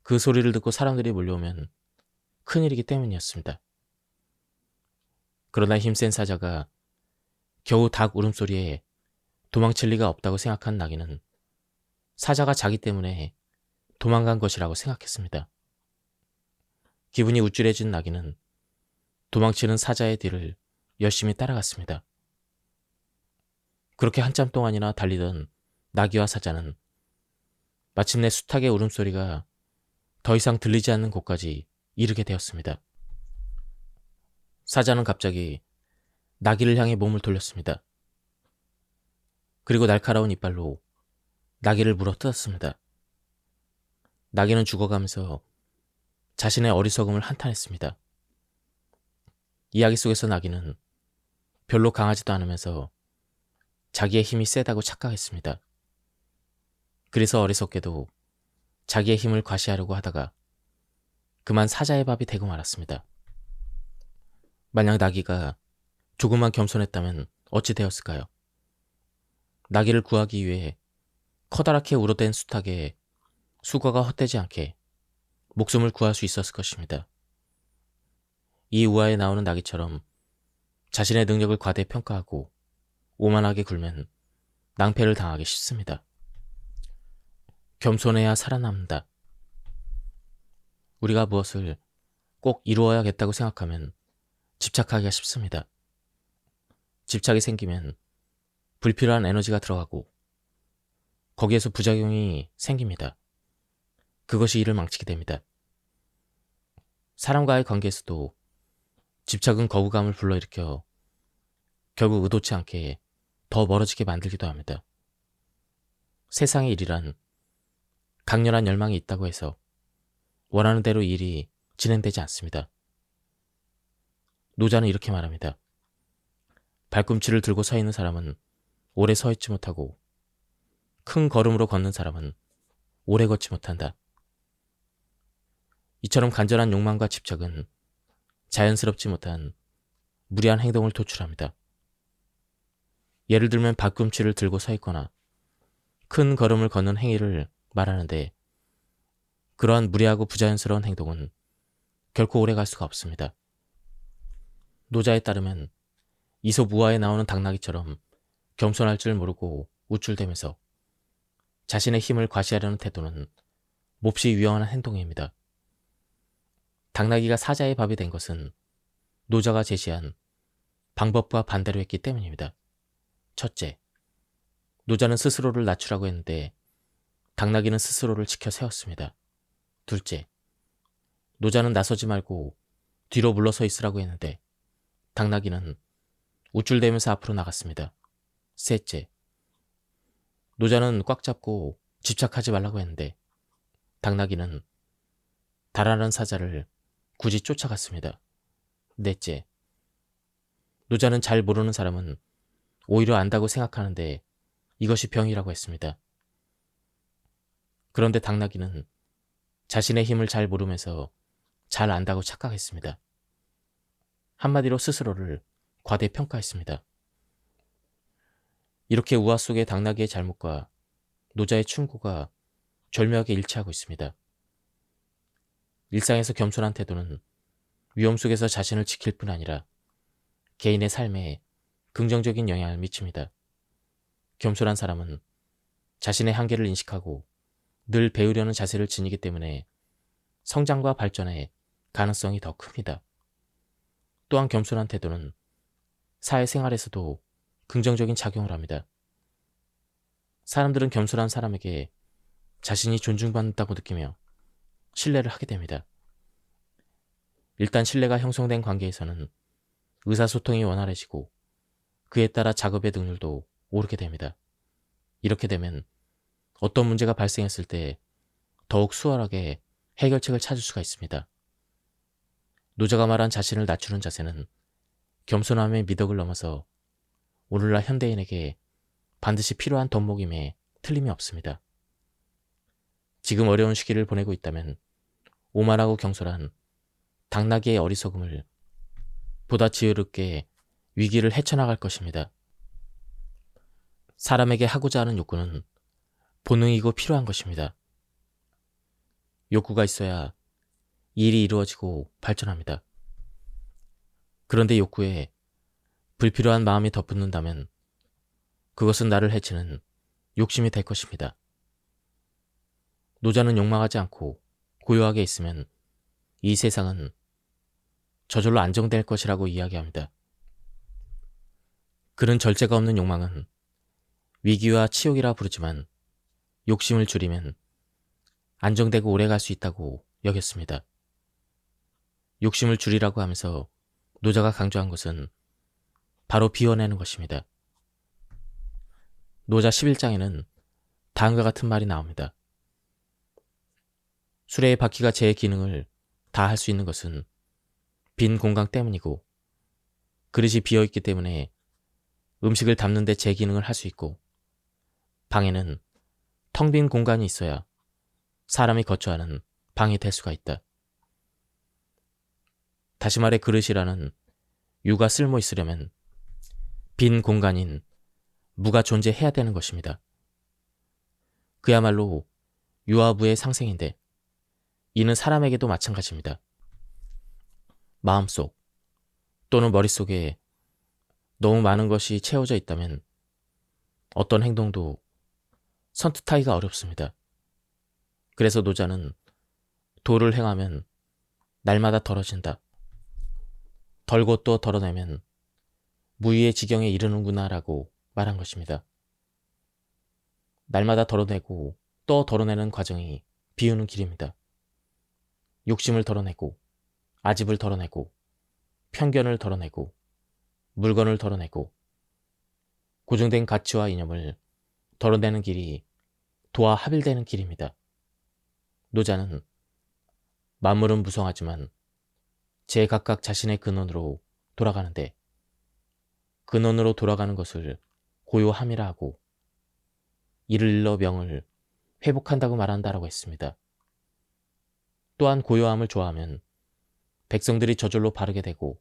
그 소리를 듣고 사람들이 몰려오면 큰일이기 때문이었습니다. 그러나 힘센 사자가 겨우 닭 울음소리에 도망칠 리가 없다고 생각한 나귀는 사자가 자기 때문에 도망간 것이라고 생각했습니다. 기분이 우쭐해진 나귀는 도망치는 사자의 뒤를 열심히 따라갔습니다. 그렇게 한참 동안이나 달리던 나귀와 사자는 마침내 수탉의 울음소리가 더 이상 들리지 않는 곳까지 이르게 되었습니다. 사자는 갑자기 나귀를 향해 몸을 돌렸습니다. 그리고 날카로운 이빨로 나귀를 물어뜯었습니다. 나귀는 죽어가면서 자신의 어리석음을 한탄했습니다. 이야기 속에서 나귀는 별로 강하지도 않으면서 자기의 힘이 세다고 착각했습니다. 그래서 어리석게도 자기의 힘을 과시하려고 하다가 그만 사자의 밥이 되고 말았습니다. 만약 나귀가 조금만 겸손했다면 어찌 되었을까요? 나귀를 구하기 위해 커다랗게 울어댄 수탉의 수고가 헛되지 않게 목숨을 구할 수 있었을 것입니다. 이 우화에 나오는 나귀처럼 자신의 능력을 과대평가하고 오만하게 굴면 낭패를 당하기 쉽습니다. 겸손해야 살아남는다. 우리가 무엇을 꼭 이루어야겠다고 생각하면 집착하기가 쉽습니다. 집착이 생기면 불필요한 에너지가 들어가고 거기에서 부작용이 생깁니다. 그것이 일을 망치게 됩니다. 사람과의 관계에서도 집착은 거부감을 불러일으켜 결국 의도치 않게 더 멀어지게 만들기도 합니다. 세상의 일이란 강렬한 열망이 있다고 해서 원하는 대로 일이 진행되지 않습니다. 노자는 이렇게 말합니다. 발꿈치를 들고 서 있는 사람은 오래 서 있지 못하고 큰 걸음으로 걷는 사람은 오래 걷지 못한다. 이처럼 간절한 욕망과 집착은 자연스럽지 못한 무리한 행동을 도출합니다. 예를 들면 발꿈치를 들고 서 있거나 큰 걸음을 걷는 행위를 말하는데 그러한 무리하고 부자연스러운 행동은 결코 오래 갈 수가 없습니다. 노자에 따르면 이솝 우화에 나오는 당나귀처럼 겸손할 줄 모르고 우쭐대면서 자신의 힘을 과시하려는 태도는 몹시 위험한 행동입니다. 당나귀가 사자의 밥이 된 것은 노자가 제시한 방법과 반대로 했기 때문입니다. 첫째, 노자는 스스로를 낮추라고 했는데 당나귀는 스스로를 지켜 세웠습니다. 둘째, 노자는 나서지 말고 뒤로 물러서 있으라고 했는데 당나귀는 우쭐대면서 앞으로 나갔습니다. 셋째, 노자는 꽉 잡고 집착하지 말라고 했는데 당나귀는 달아난 사자를 굳이 쫓아갔습니다. 넷째, 노자는 잘 모르는 사람은 오히려 안다고 생각하는데 이것이 병이라고 했습니다. 그런데 당나귀는 자신의 힘을 잘 모르면서 잘 안다고 착각했습니다. 한마디로 스스로를 과대평가했습니다. 이렇게 우화 속의 당나귀의 잘못과 노자의 충고가 절묘하게 일치하고 있습니다. 일상에서 겸손한 태도는 위험 속에서 자신을 지킬 뿐 아니라 개인의 삶에 긍정적인 영향을 미칩니다. 겸손한 사람은 자신의 한계를 인식하고 늘 배우려는 자세를 지니기 때문에 성장과 발전의 가능성이 더 큽니다. 또한 겸손한 태도는 사회생활에서도 긍정적인 작용을 합니다. 사람들은 겸손한 사람에게 자신이 존중받는다고 느끼며 신뢰를 하게 됩니다. 일단 신뢰가 형성된 관계에서는 의사소통이 원활해지고 그에 따라 작업의 능률도 오르게 됩니다. 이렇게 되면 어떤 문제가 발생했을 때 더욱 수월하게 해결책을 찾을 수가 있습니다. 노자가 말한 자신을 낮추는 자세는 겸손함의 미덕을 넘어서 오늘날 현대인에게 반드시 필요한 덕목임에 틀림이 없습니다. 지금 어려운 시기를 보내고 있다면 오만하고 경솔한 당나귀의 어리석음을 보다 지혜롭게 위기를 헤쳐나갈 것입니다. 사람에게 하고자 하는 욕구는 본능이고 필요한 것입니다. 욕구가 있어야 일이 이루어지고 발전합니다. 그런데 욕구에 불필요한 마음이 덧붙는다면 그것은 나를 해치는 욕심이 될 것입니다. 노자는 욕망하지 않고 고요하게 있으면 이 세상은 저절로 안정될 것이라고 이야기합니다. 그는 절제가 없는 욕망은 위기와 치욕이라 부르지만 욕심을 줄이면 안정되고 오래 갈 수 있다고 여겼습니다. 욕심을 줄이라고 하면서 노자가 강조한 것은 바로 비워내는 것입니다. 노자 11장에는 다음과 같은 말이 나옵니다. 수레의 바퀴가 제 기능을 다 할 수 있는 것은 빈 공간 때문이고 그릇이 비어있기 때문에 음식을 담는 데 제 기능을 할 수 있고 방에는 텅 빈 공간이 있어야 사람이 거처하는 방이 될 수가 있다. 다시 말해 그릇이라는 유가 쓸모 있으려면 빈 공간인 무가 존재해야 되는 것입니다. 그야말로 유와 무의 상생인데 이는 사람에게도 마찬가지입니다. 마음속 또는 머릿속에 너무 많은 것이 채워져 있다면 어떤 행동도 선뜻하기가 어렵습니다. 그래서 노자는 도를 행하면 날마다 덜어진다. 덜고 또 덜어내면 무의의 지경에 이르는구나 라고 말한 것입니다. 날마다 덜어내고 또 덜어내는 과정이 비우는 길입니다. 욕심을 덜어내고 아집을 덜어내고 편견을 덜어내고 물건을 덜어내고 고정된 가치와 이념을 덜어내는 길이 도와 합일되는 길입니다. 노자는 만물은 무성하지만 제각각 자신의 근원으로 돌아가는데 근원으로 돌아가는 것을 고요함이라 하고 이를 일러 명을 회복한다고 말한다라고 했습니다. 또한 고요함을 좋아하면 백성들이 저절로 바르게 되고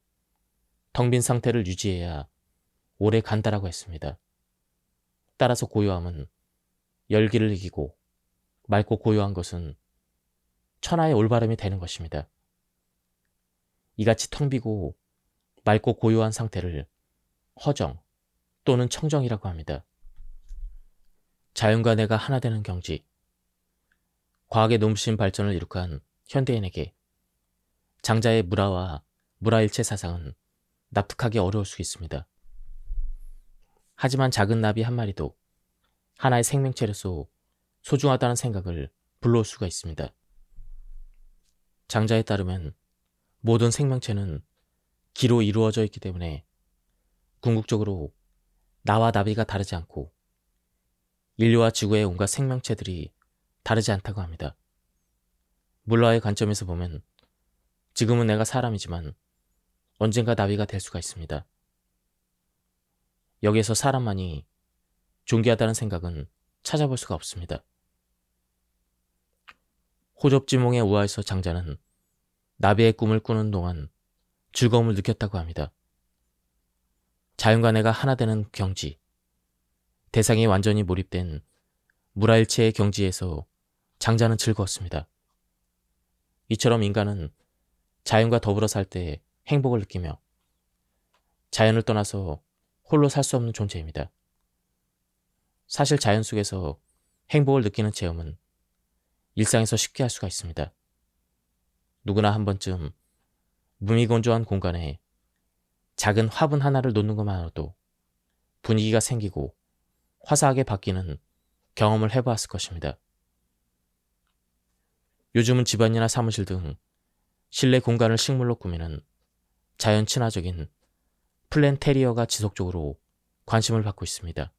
텅 빈 상태를 유지해야 오래 간다라고 했습니다. 따라서 고요함은 열기를 이기고 맑고 고요한 것은 천하의 올바름이 되는 것입니다. 이같이 텅 비고 맑고 고요한 상태를 허정 또는 청정이라고 합니다. 자연과 내가 하나 되는 경지. 과학의 눈부신 발전을 이룩한 현대인에게 장자의 무라와 무라일체 사상은 납득하기 어려울 수 있습니다. 하지만 작은 나비 한 마리도 하나의 생명체로서 소중하다는 생각을 불러올 수가 있습니다. 장자에 따르면 모든 생명체는 기로 이루어져 있기 때문에 궁극적으로 나와 나비가 다르지 않고 인류와 지구의 온갖 생명체들이 다르지 않다고 합니다. 물라의 관점에서 보면 지금은 내가 사람이지만 언젠가 나비가 될 수가 있습니다. 여기에서 사람만이 존귀하다는 생각은 찾아볼 수가 없습니다. 호접지몽의 우화에서 장자는 나비의 꿈을 꾸는 동안 즐거움을 느꼈다고 합니다. 자연과 내가 하나 되는 경지, 대상이 완전히 몰입된 무라일체의 경지에서 장자는 즐거웠습니다. 이처럼 인간은 자연과 더불어 살 때 행복을 느끼며 자연을 떠나서 홀로 살 수 없는 존재입니다. 사실 자연 속에서 행복을 느끼는 체험은 일상에서 쉽게 할 수가 있습니다. 누구나 한 번쯤 무미건조한 공간에 작은 화분 하나를 놓는 것만으로도 분위기가 생기고 화사하게 바뀌는 경험을 해보았을 것입니다. 요즘은 집안이나 사무실 등 실내 공간을 식물로 꾸미는 자연 친화적인 플랜테리어가 지속적으로 관심을 받고 있습니다.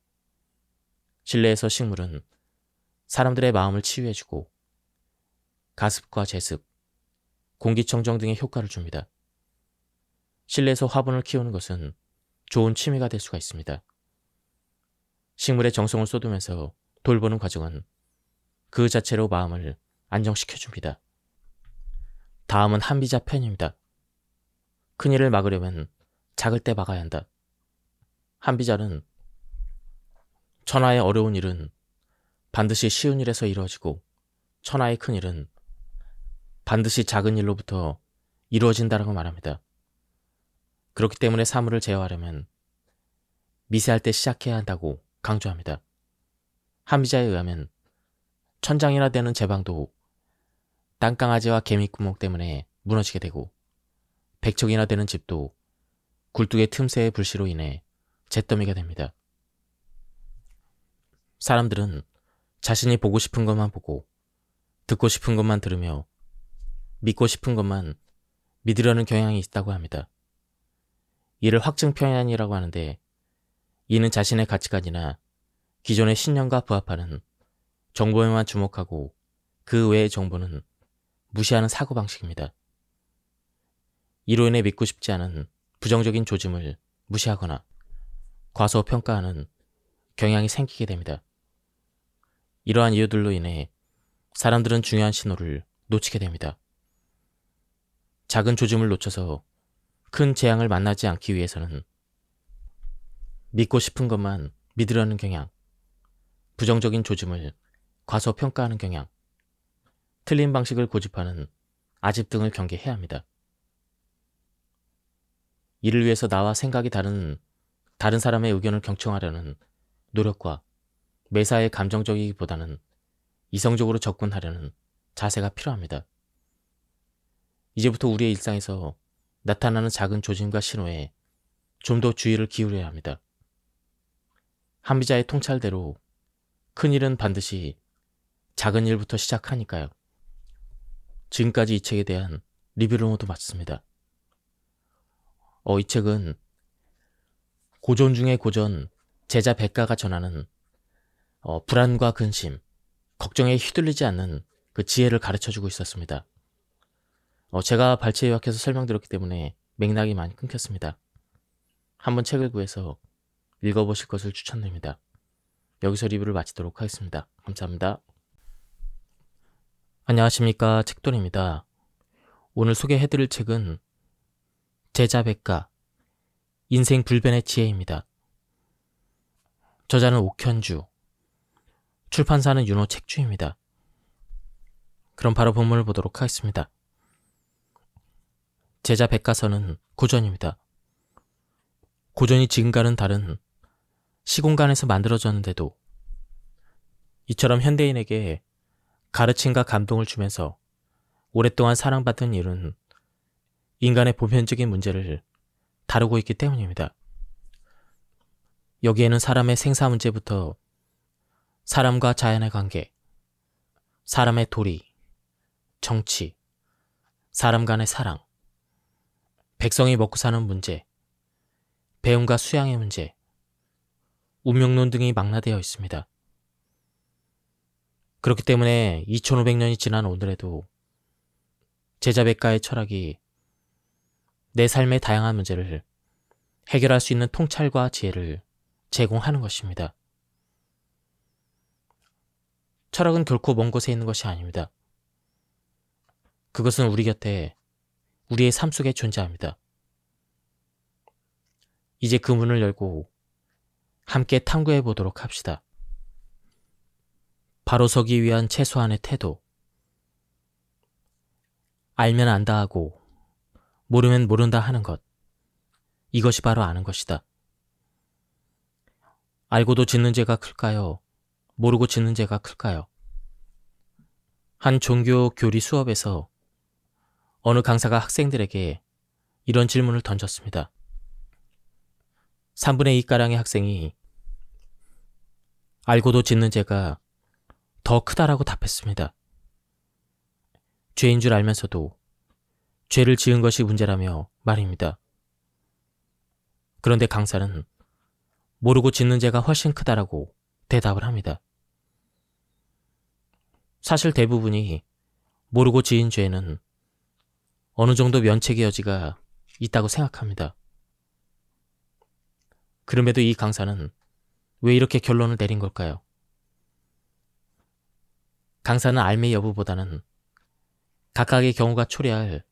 실내에서 식물은 사람들의 마음을 치유해주고 가습과 제습, 공기청정 등의 효과를 줍니다. 실내에서 화분을 키우는 것은 좋은 취미가 될 수가 있습니다. 식물에 정성을 쏟으면서 돌보는 과정은 그 자체로 마음을 안정시켜줍니다. 다음은 한비자 편입니다. 큰일을 막으려면 작을 때 막아야 한다. 한비자는 천하의 어려운 일은 반드시 쉬운 일에서 이루어지고 천하의 큰 일은 반드시 작은 일로부터 이루어진다라고 말합니다. 그렇기 때문에 사물을 제어하려면 미세할 때 시작해야 한다고 강조합니다. 한비자에 의하면 천장이나 되는 제방도 땅강아지와 개미구멍 때문에 무너지게 되고 백척이나 되는 집도 굴뚝의 틈새의 불씨로 인해 잿더미가 됩니다. 사람들은 자신이 보고 싶은 것만 보고 듣고 싶은 것만 들으며 믿고 싶은 것만 믿으려는 경향이 있다고 합니다. 이를 확증 편향이라고 하는데 이는 자신의 가치관이나 기존의 신념과 부합하는 정보에만 주목하고 그 외의 정보는 무시하는 사고방식입니다. 이로 인해 믿고 싶지 않은 부정적인 조짐을 무시하거나 과소평가하는 경향이 생기게 됩니다. 이러한 이유들로 인해 사람들은 중요한 신호를 놓치게 됩니다. 작은 조짐을 놓쳐서 큰 재앙을 만나지 않기 위해서는 믿고 싶은 것만 믿으려는 경향, 부정적인 조짐을 과소평가하는 경향, 틀린 방식을 고집하는 아집 등을 경계해야 합니다. 이를 위해서 나와 생각이 다른 사람의 의견을 경청하려는 노력과 매사에 감정적이기보다는 이성적으로 접근하려는 자세가 필요합니다. 이제부터 우리의 일상에서 나타나는 작은 조짐과 신호에 좀 더 주의를 기울여야 합니다. 한비자의 통찰대로 큰 일은 반드시 작은 일부터 시작하니까요. 지금까지 이 책에 대한 리뷰를 모두 마쳤습니다. 이 책은 고전 중의 고전 제자 백가가 전하는 불안과 근심, 걱정에 휘둘리지 않는 그 지혜를 가르쳐주고 있었습니다. 제가 발췌 요약해서 설명드렸기 때문에 맥락이 많이 끊겼습니다. 한번 책을 구해서 읽어보실 것을 추천드립니다. 여기서 리뷰를 마치도록 하겠습니다. 감사합니다. 안녕하십니까, 책돈입니다. 오늘 소개해드릴 책은 제자백가, 인생 불변의 지혜입니다. 저자는 옥현주, 출판사는 윤호 책주입니다. 그럼 바로 본문을 보도록 하겠습니다. 제자백가서는 고전입니다. 고전이 지금과는 다른 시공간에서 만들어졌는데도 이처럼 현대인에게 가르침과 감동을 주면서 오랫동안 사랑받은 이유는 인간의 보편적인 문제를 다루고 있기 때문입니다. 여기에는 사람의 생사 문제부터 사람과 자연의 관계, 사람의 도리, 정치, 사람 간의 사랑, 백성이 먹고 사는 문제, 배움과 수양의 문제, 운명론 등이 망라되어 있습니다. 그렇기 때문에 2500년이 지난 오늘에도 제자백가의 철학이 내 삶의 다양한 문제를 해결할 수 있는 통찰과 지혜를 제공하는 것입니다. 철학은 결코 먼 곳에 있는 것이 아닙니다. 그것은 우리 곁에, 우리의 삶 속에 존재합니다. 이제 그 문을 열고 함께 탐구해 보도록 합시다. 바로 서기 위한 최소한의 태도. 알면 안다 하고 모르면 모른다 하는 것. 이것이 바로 아는 것이다. 알고도 짓는 죄가 클까요? 모르고 짓는 죄가 클까요? 한 종교 교리 수업에서 어느 강사가 학생들에게 이런 질문을 던졌습니다. 3분의 2가량의 학생이 알고도 짓는 죄가 더 크다라고 답했습니다. 죄인 줄 알면서도 죄를 지은 것이 문제라며 말입니다. 그런데 강사는 모르고 짓는 죄가 훨씬 크다라고 대답을 합니다. 사실 대부분이 모르고 지은 죄는 어느 정도 면책의 여지가 있다고 생각합니다. 그럼에도 이 강사는 왜 이렇게 결론을 내린 걸까요? 강사는 알매 여부보다는 각각의 경우가 초래할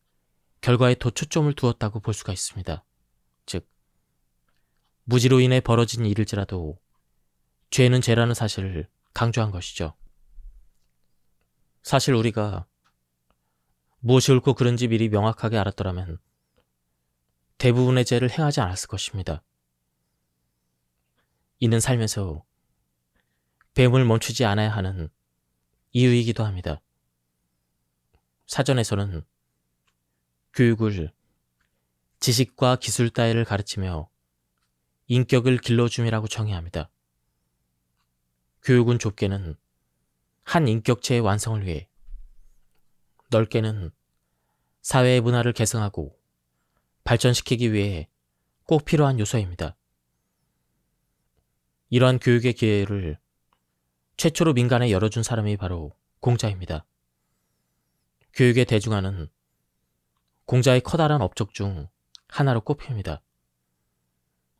결과에 더 초점을 두었다고 볼 수가 있습니다. 즉, 무지로 인해 벌어진 일일지라도 죄는 죄라는 사실을 강조한 것이죠. 사실 우리가 무엇이 옳고 그른지 미리 명확하게 알았더라면 대부분의 죄를 행하지 않았을 것입니다. 이는 살면서 배움을 멈추지 않아야 하는 이유이기도 합니다. 사전에서는 교육을 지식과 기술 따위를 가르치며 인격을 길러줌이라고 정의합니다. 교육은 좁게는 한 인격체의 완성을 위해, 넓게는 사회의 문화를 개성하고 발전시키기 위해 꼭 필요한 요소입니다. 이러한 교육의 기회를 최초로 민간에 열어준 사람이 바로 공자입니다. 교육의 대중화는 공자의 커다란 업적 중 하나로 꼽힙니다.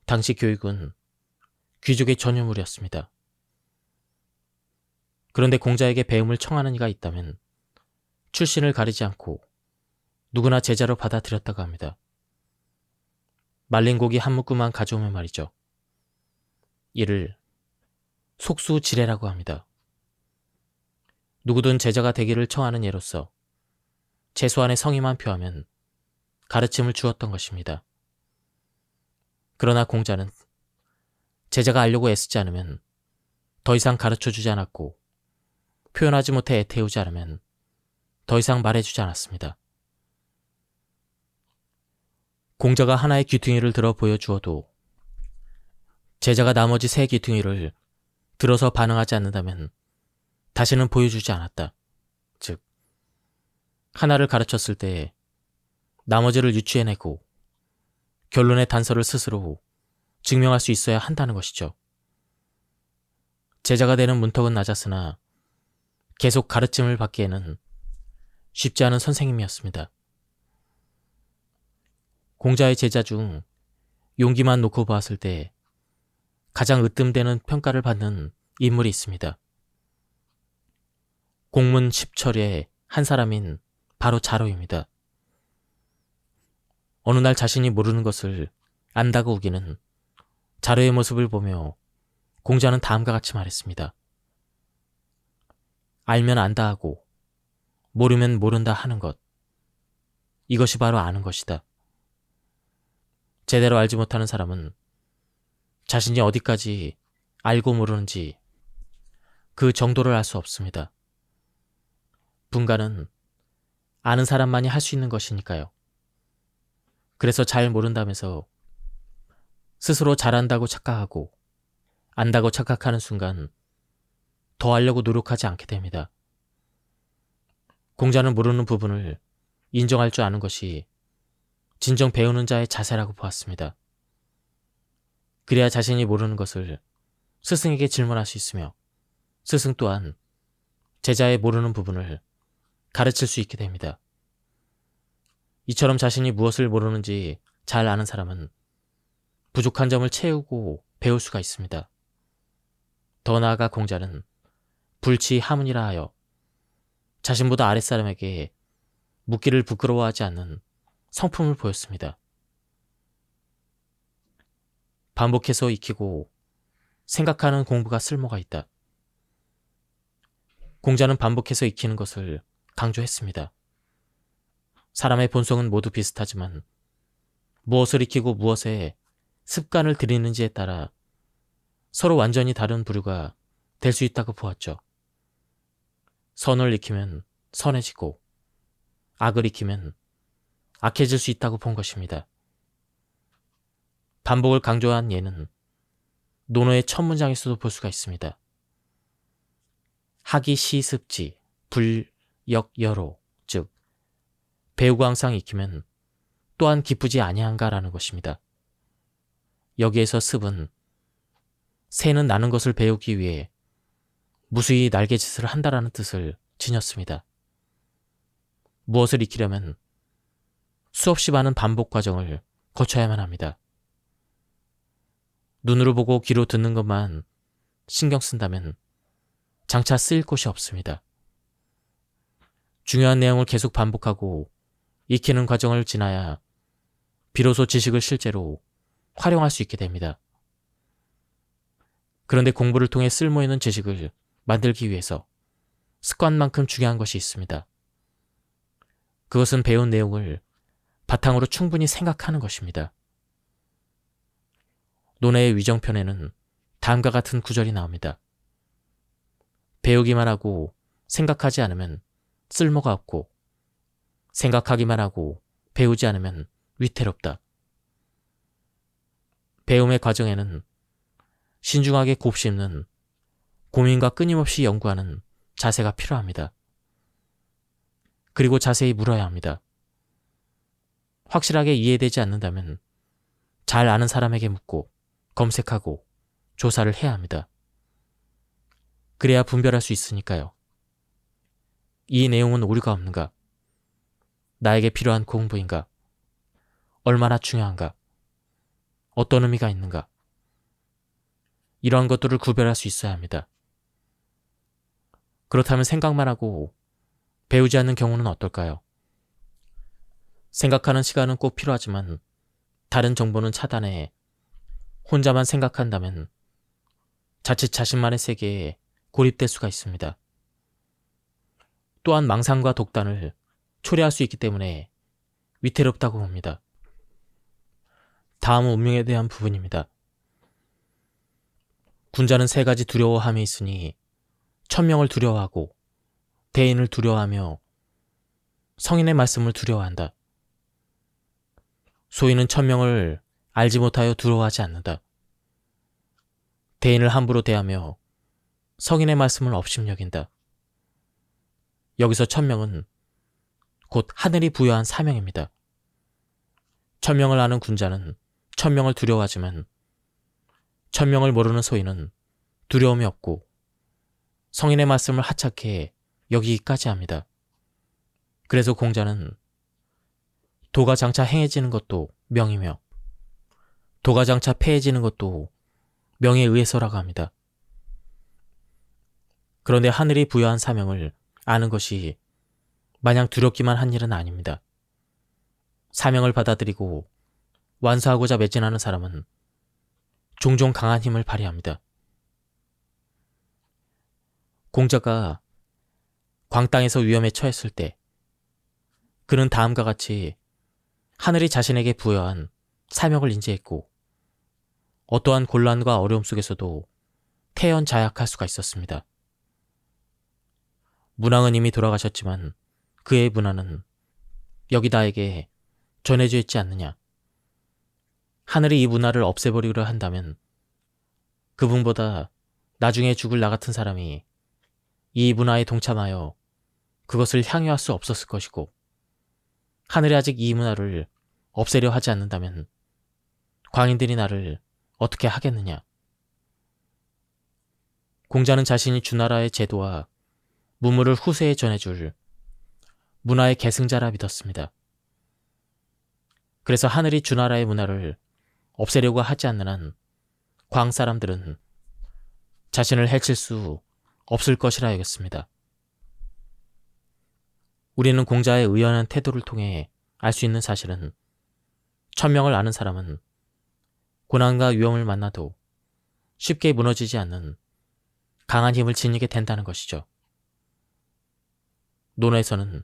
당시 교육은 귀족의 전유물이었습니다. 그런데 공자에게 배움을 청하는 이가 있다면 출신을 가리지 않고 누구나 제자로 받아들였다고 합니다. 말린 고기 한 묶음만 가져오면 말이죠. 이를 속수지례라고 합니다. 누구든 제자가 되기를 청하는 예로서 최소한의 성의만 표하면 가르침을 주었던 것입니다. 그러나 공자는 제자가 알려고 애쓰지 않으면 더 이상 가르쳐주지 않았고, 표현하지 못해 애태우지 않으면 더 이상 말해주지 않았습니다. 공자가 하나의 귀퉁이를 들어 보여주어도 제자가 나머지 세 귀퉁이를 들어서 반응하지 않는다면 다시는 보여주지 않았다. 즉, 하나를 가르쳤을 때 나머지를 유추해내고 결론의 단서를 스스로 증명할 수 있어야 한다는 것이죠. 제자가 되는 문턱은 낮았으나 계속 가르침을 받기에는 쉽지 않은 선생님이었습니다. 공자의 제자 중 용기만 놓고 보았을 때 가장 으뜸되는 평가를 받는 인물이 있습니다. 공문 10철의 한 사람인 바로 자로입니다. 어느 날 자신이 모르는 것을 안다고 우기는 자로의 모습을 보며 공자는 다음과 같이 말했습니다. 알면 안다 하고 모르면 모른다 하는 것. 이것이 바로 아는 것이다. 제대로 알지 못하는 사람은 자신이 어디까지 알고 모르는지 그 정도를 알 수 없습니다. 분간은 아는 사람만이 할 수 있는 것이니까요. 그래서 잘 모른다면서 스스로 잘한다고 착각하고 안다고 착각하는 순간 더 알려고 노력하지 않게 됩니다. 공자는 모르는 부분을 인정할 줄 아는 것이 진정 배우는 자의 자세라고 보았습니다. 그래야 자신이 모르는 것을 스승에게 질문할 수 있으며 스승 또한 제자의 모르는 부분을 가르칠 수 있게 됩니다. 이처럼 자신이 무엇을 모르는지 잘 아는 사람은 부족한 점을 채우고 배울 수가 있습니다. 더 나아가 공자는 불치하문이라 하여 자신보다 아랫사람에게 묻기를 부끄러워하지 않는 성품을 보였습니다. 반복해서 익히고 생각하는 공부가 쓸모가 있다. 공자는 반복해서 익히는 것을 강조했습니다. 사람의 본성은 모두 비슷하지만 무엇을 익히고 무엇에 습관을 들이는지에 따라 서로 완전히 다른 부류가 될 수 있다고 보았죠. 선을 익히면 선해지고 악을 익히면 악해질 수 있다고 본 것입니다. 반복을 강조한 예는 논어의 첫 문장에서도 볼 수가 있습니다. 학이 시습지 불역여로, 즉 배우고 항상 익히면 또한 기쁘지 아니한가라는 것입니다. 여기에서 습은 새는 나는 것을 배우기 위해 무수히 날개짓을 한다라는 뜻을 지녔습니다. 무엇을 익히려면 수없이 많은 반복 과정을 거쳐야만 합니다. 눈으로 보고 귀로 듣는 것만 신경 쓴다면 장차 쓰일 곳이 없습니다. 중요한 내용을 계속 반복하고 익히는 과정을 지나야 비로소 지식을 실제로 활용할 수 있게 됩니다. 그런데 공부를 통해 쓸모있는 지식을 만들기 위해서 습관만큼 중요한 것이 있습니다. 그것은 배운 내용을 바탕으로 충분히 생각하는 것입니다. 논어의 위정편에는 다음과 같은 구절이 나옵니다. 배우기만 하고 생각하지 않으면 쓸모가 없고 생각하기만 하고 배우지 않으면 위태롭다. 배움의 과정에는 신중하게 곱씹는 고민과 끊임없이 연구하는 자세가 필요합니다. 그리고 자세히 물어야 합니다. 확실하게 이해되지 않는다면 잘 아는 사람에게 묻고 검색하고 조사를 해야 합니다. 그래야 분별할 수 있으니까요. 이 내용은 오류가 없는가? 나에게 필요한 공부인가? 얼마나 중요한가? 어떤 의미가 있는가? 이러한 것들을 구별할 수 있어야 합니다. 그렇다면 생각만 하고 배우지 않는 경우는 어떨까요? 생각하는 시간은 꼭 필요하지만 다른 정보는 차단해 혼자만 생각한다면 자칫 자신만의 세계에 고립될 수가 있습니다. 또한 망상과 독단을 초래할 수 있기 때문에 위태롭다고 봅니다. 다음은 운명에 대한 부분입니다. 군자는 세 가지 두려워함이 있으니 천명을 두려워하고 대인을 두려워하며 성인의 말씀을 두려워한다. 소인은 천명을 알지 못하여 두려워하지 않는다. 대인을 함부로 대하며 성인의 말씀을 업심여긴다. 여기서 천명은 곧 하늘이 부여한 사명입니다. 천명을 아는 군자는 천명을 두려워하지만 천명을 모르는 소인은 두려움이 없고 성인의 말씀을 하찮게 여기기까지 합니다. 그래서 공자는 도가 장차 행해지는 것도 명이며 도가 장차 패해지는 것도 명에 의해서라고 합니다. 그런데 하늘이 부여한 사명을 아는 것이 마냥 두렵기만 한 일은 아닙니다. 사명을 받아들이고 완수하고자 매진하는 사람은 종종 강한 힘을 발휘합니다. 공자가 광땅에서 위험에 처했을 때 그는 다음과 같이 하늘이 자신에게 부여한 사명을 인지했고 어떠한 곤란과 어려움 속에서도 태연자약할 수가 있었습니다. 문왕은 이미 돌아가셨지만 그의 문화는 여기 나에게 전해져 있지 않느냐. 하늘이 이 문화를 없애버리려 한다면 그분보다 나중에 죽을 나 같은 사람이 이 문화에 동참하여 그것을 향유할 수 없었을 것이고 하늘이 아직 이 문화를 없애려 하지 않는다면 광인들이 나를 어떻게 하겠느냐. 공자는 자신이 주나라의 제도와 문물을 후세에 전해줄 문화의 계승자라 믿었습니다. 그래서 하늘이 주나라의 문화를 없애려고 하지 않는 한 광 사람들은 자신을 해칠 수 없을 것이라 여겼습니다. 우리는 공자의 의연한 태도를 통해 알 수 있는 사실은 천명을 아는 사람은 고난과 위험을 만나도 쉽게 무너지지 않는 강한 힘을 지니게 된다는 것이죠. 논어에서는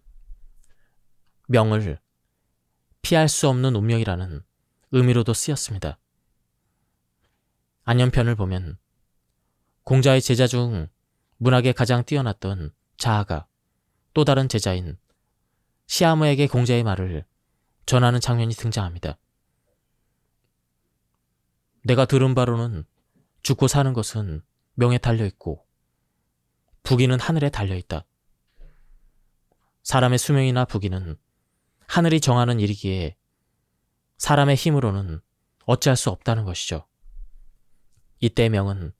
명을 피할 수 없는 운명이라는 의미로도 쓰였습니다. 안연편을 보면 공자의 제자 중 문학에 가장 뛰어났던 자아가 또 다른 제자인 시아무에게 공자의 말을 전하는 장면이 등장합니다. 내가 들은 바로는 죽고 사는 것은 명에 달려있고 부귀는 하늘에 달려있다. 사람의 수명이나 부귀는 하늘이 정하는 일이기에 사람의 힘으로는 어찌할 수 없다는 것이죠. 이때 명은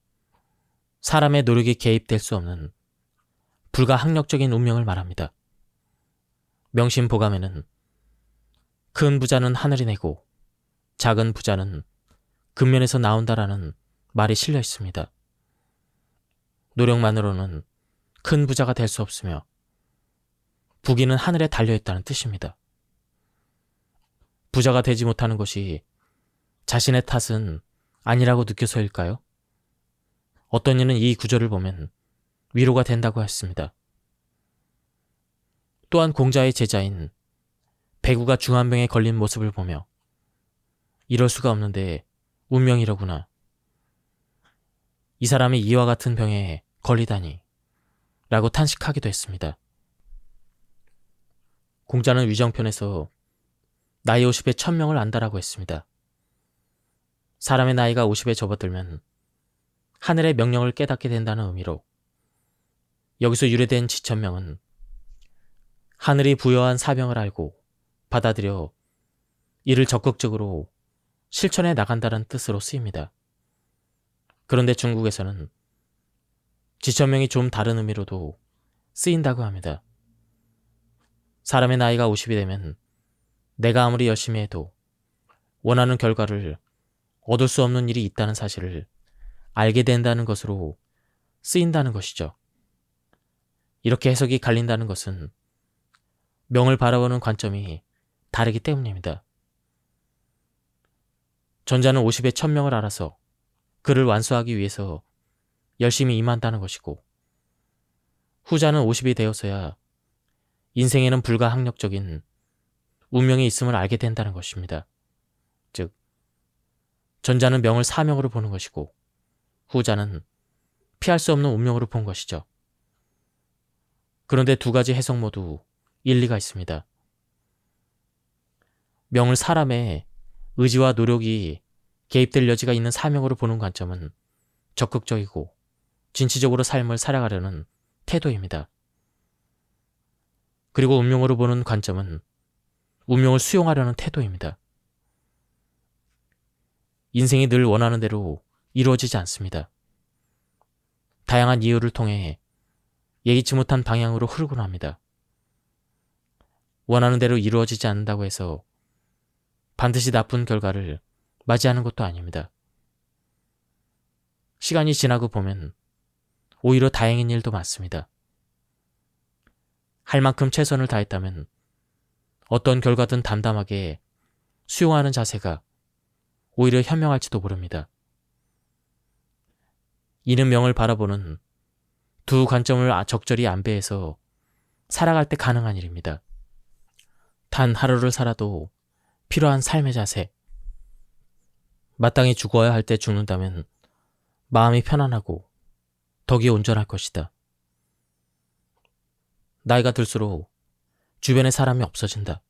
사람의 노력이 개입될 수 없는 불가항력적인 운명을 말합니다. 명심보감에는 큰 부자는 하늘이 내고 작은 부자는 근면에서 나온다라는 말이 실려 있습니다. 노력만으로는 큰 부자가 될 수 없으며 부귀는 하늘에 달려있다는 뜻입니다. 부자가 되지 못하는 것이 자신의 탓은 아니라고 느껴서일까요? 어떤 이는 이 구절을 보면 위로가 된다고 했습니다. 또한 공자의 제자인 배구가 중한병에 걸린 모습을 보며 이럴 수가 없는데 운명이로구나. 이 사람이 이와 같은 병에 걸리다니 라고 탄식하기도 했습니다. 공자는 위정편에서 나이 50에 천명을 안다라고 했습니다. 사람의 나이가 50에 접어들면 하늘의 명령을 깨닫게 된다는 의미로 여기서 유래된 지천명은 하늘이 부여한 사명을 알고 받아들여 이를 적극적으로 실천해 나간다는 뜻으로 쓰입니다. 그런데 중국에서는 지천명이 좀 다른 의미로도 쓰인다고 합니다. 사람의 나이가 50이 되면 내가 아무리 열심히 해도 원하는 결과를 얻을 수 없는 일이 있다는 사실을 알게 된다는 것으로 쓰인다는 것이죠. 이렇게 해석이 갈린다는 것은 명을 바라보는 관점이 다르기 때문입니다. 전자는 50의 천명을 알아서 그를 완수하기 위해서 열심히 임한다는 것이고 후자는 50이 되어서야 인생에는 불가항력적인 운명이 있음을 알게 된다는 것입니다. 즉, 전자는 명을 사명으로 보는 것이고 후자는 피할 수 없는 운명으로 본 것이죠. 그런데 두 가지 해석 모두 일리가 있습니다. 명을 사람의 의지와 노력이 개입될 여지가 있는 사명으로 보는 관점은 적극적이고 진취적으로 삶을 살아가려는 태도입니다. 그리고 운명으로 보는 관점은 운명을 수용하려는 태도입니다. 인생이 늘 원하는 대로 이루어지지 않습니다. 다양한 이유를 통해 예기치 못한 방향으로 흐르곤 합니다. 원하는 대로 이루어지지 않는다고 해서 반드시 나쁜 결과를 맞이하는 것도 아닙니다. 시간이 지나고 보면 오히려 다행인 일도 많습니다. 할 만큼 최선을 다했다면 어떤 결과든 담담하게 수용하는 자세가 오히려 현명할지도 모릅니다. 이는 명을 바라보는 두 관점을 적절히 안배해서 살아갈 때 가능한 일입니다. 단 하루를 살아도 필요한 삶의 자세. 마땅히 죽어야 할 때 죽는다면 마음이 편안하고 덕이 온전할 것이다. 나이가 들수록 주변에 사람이 없어진다.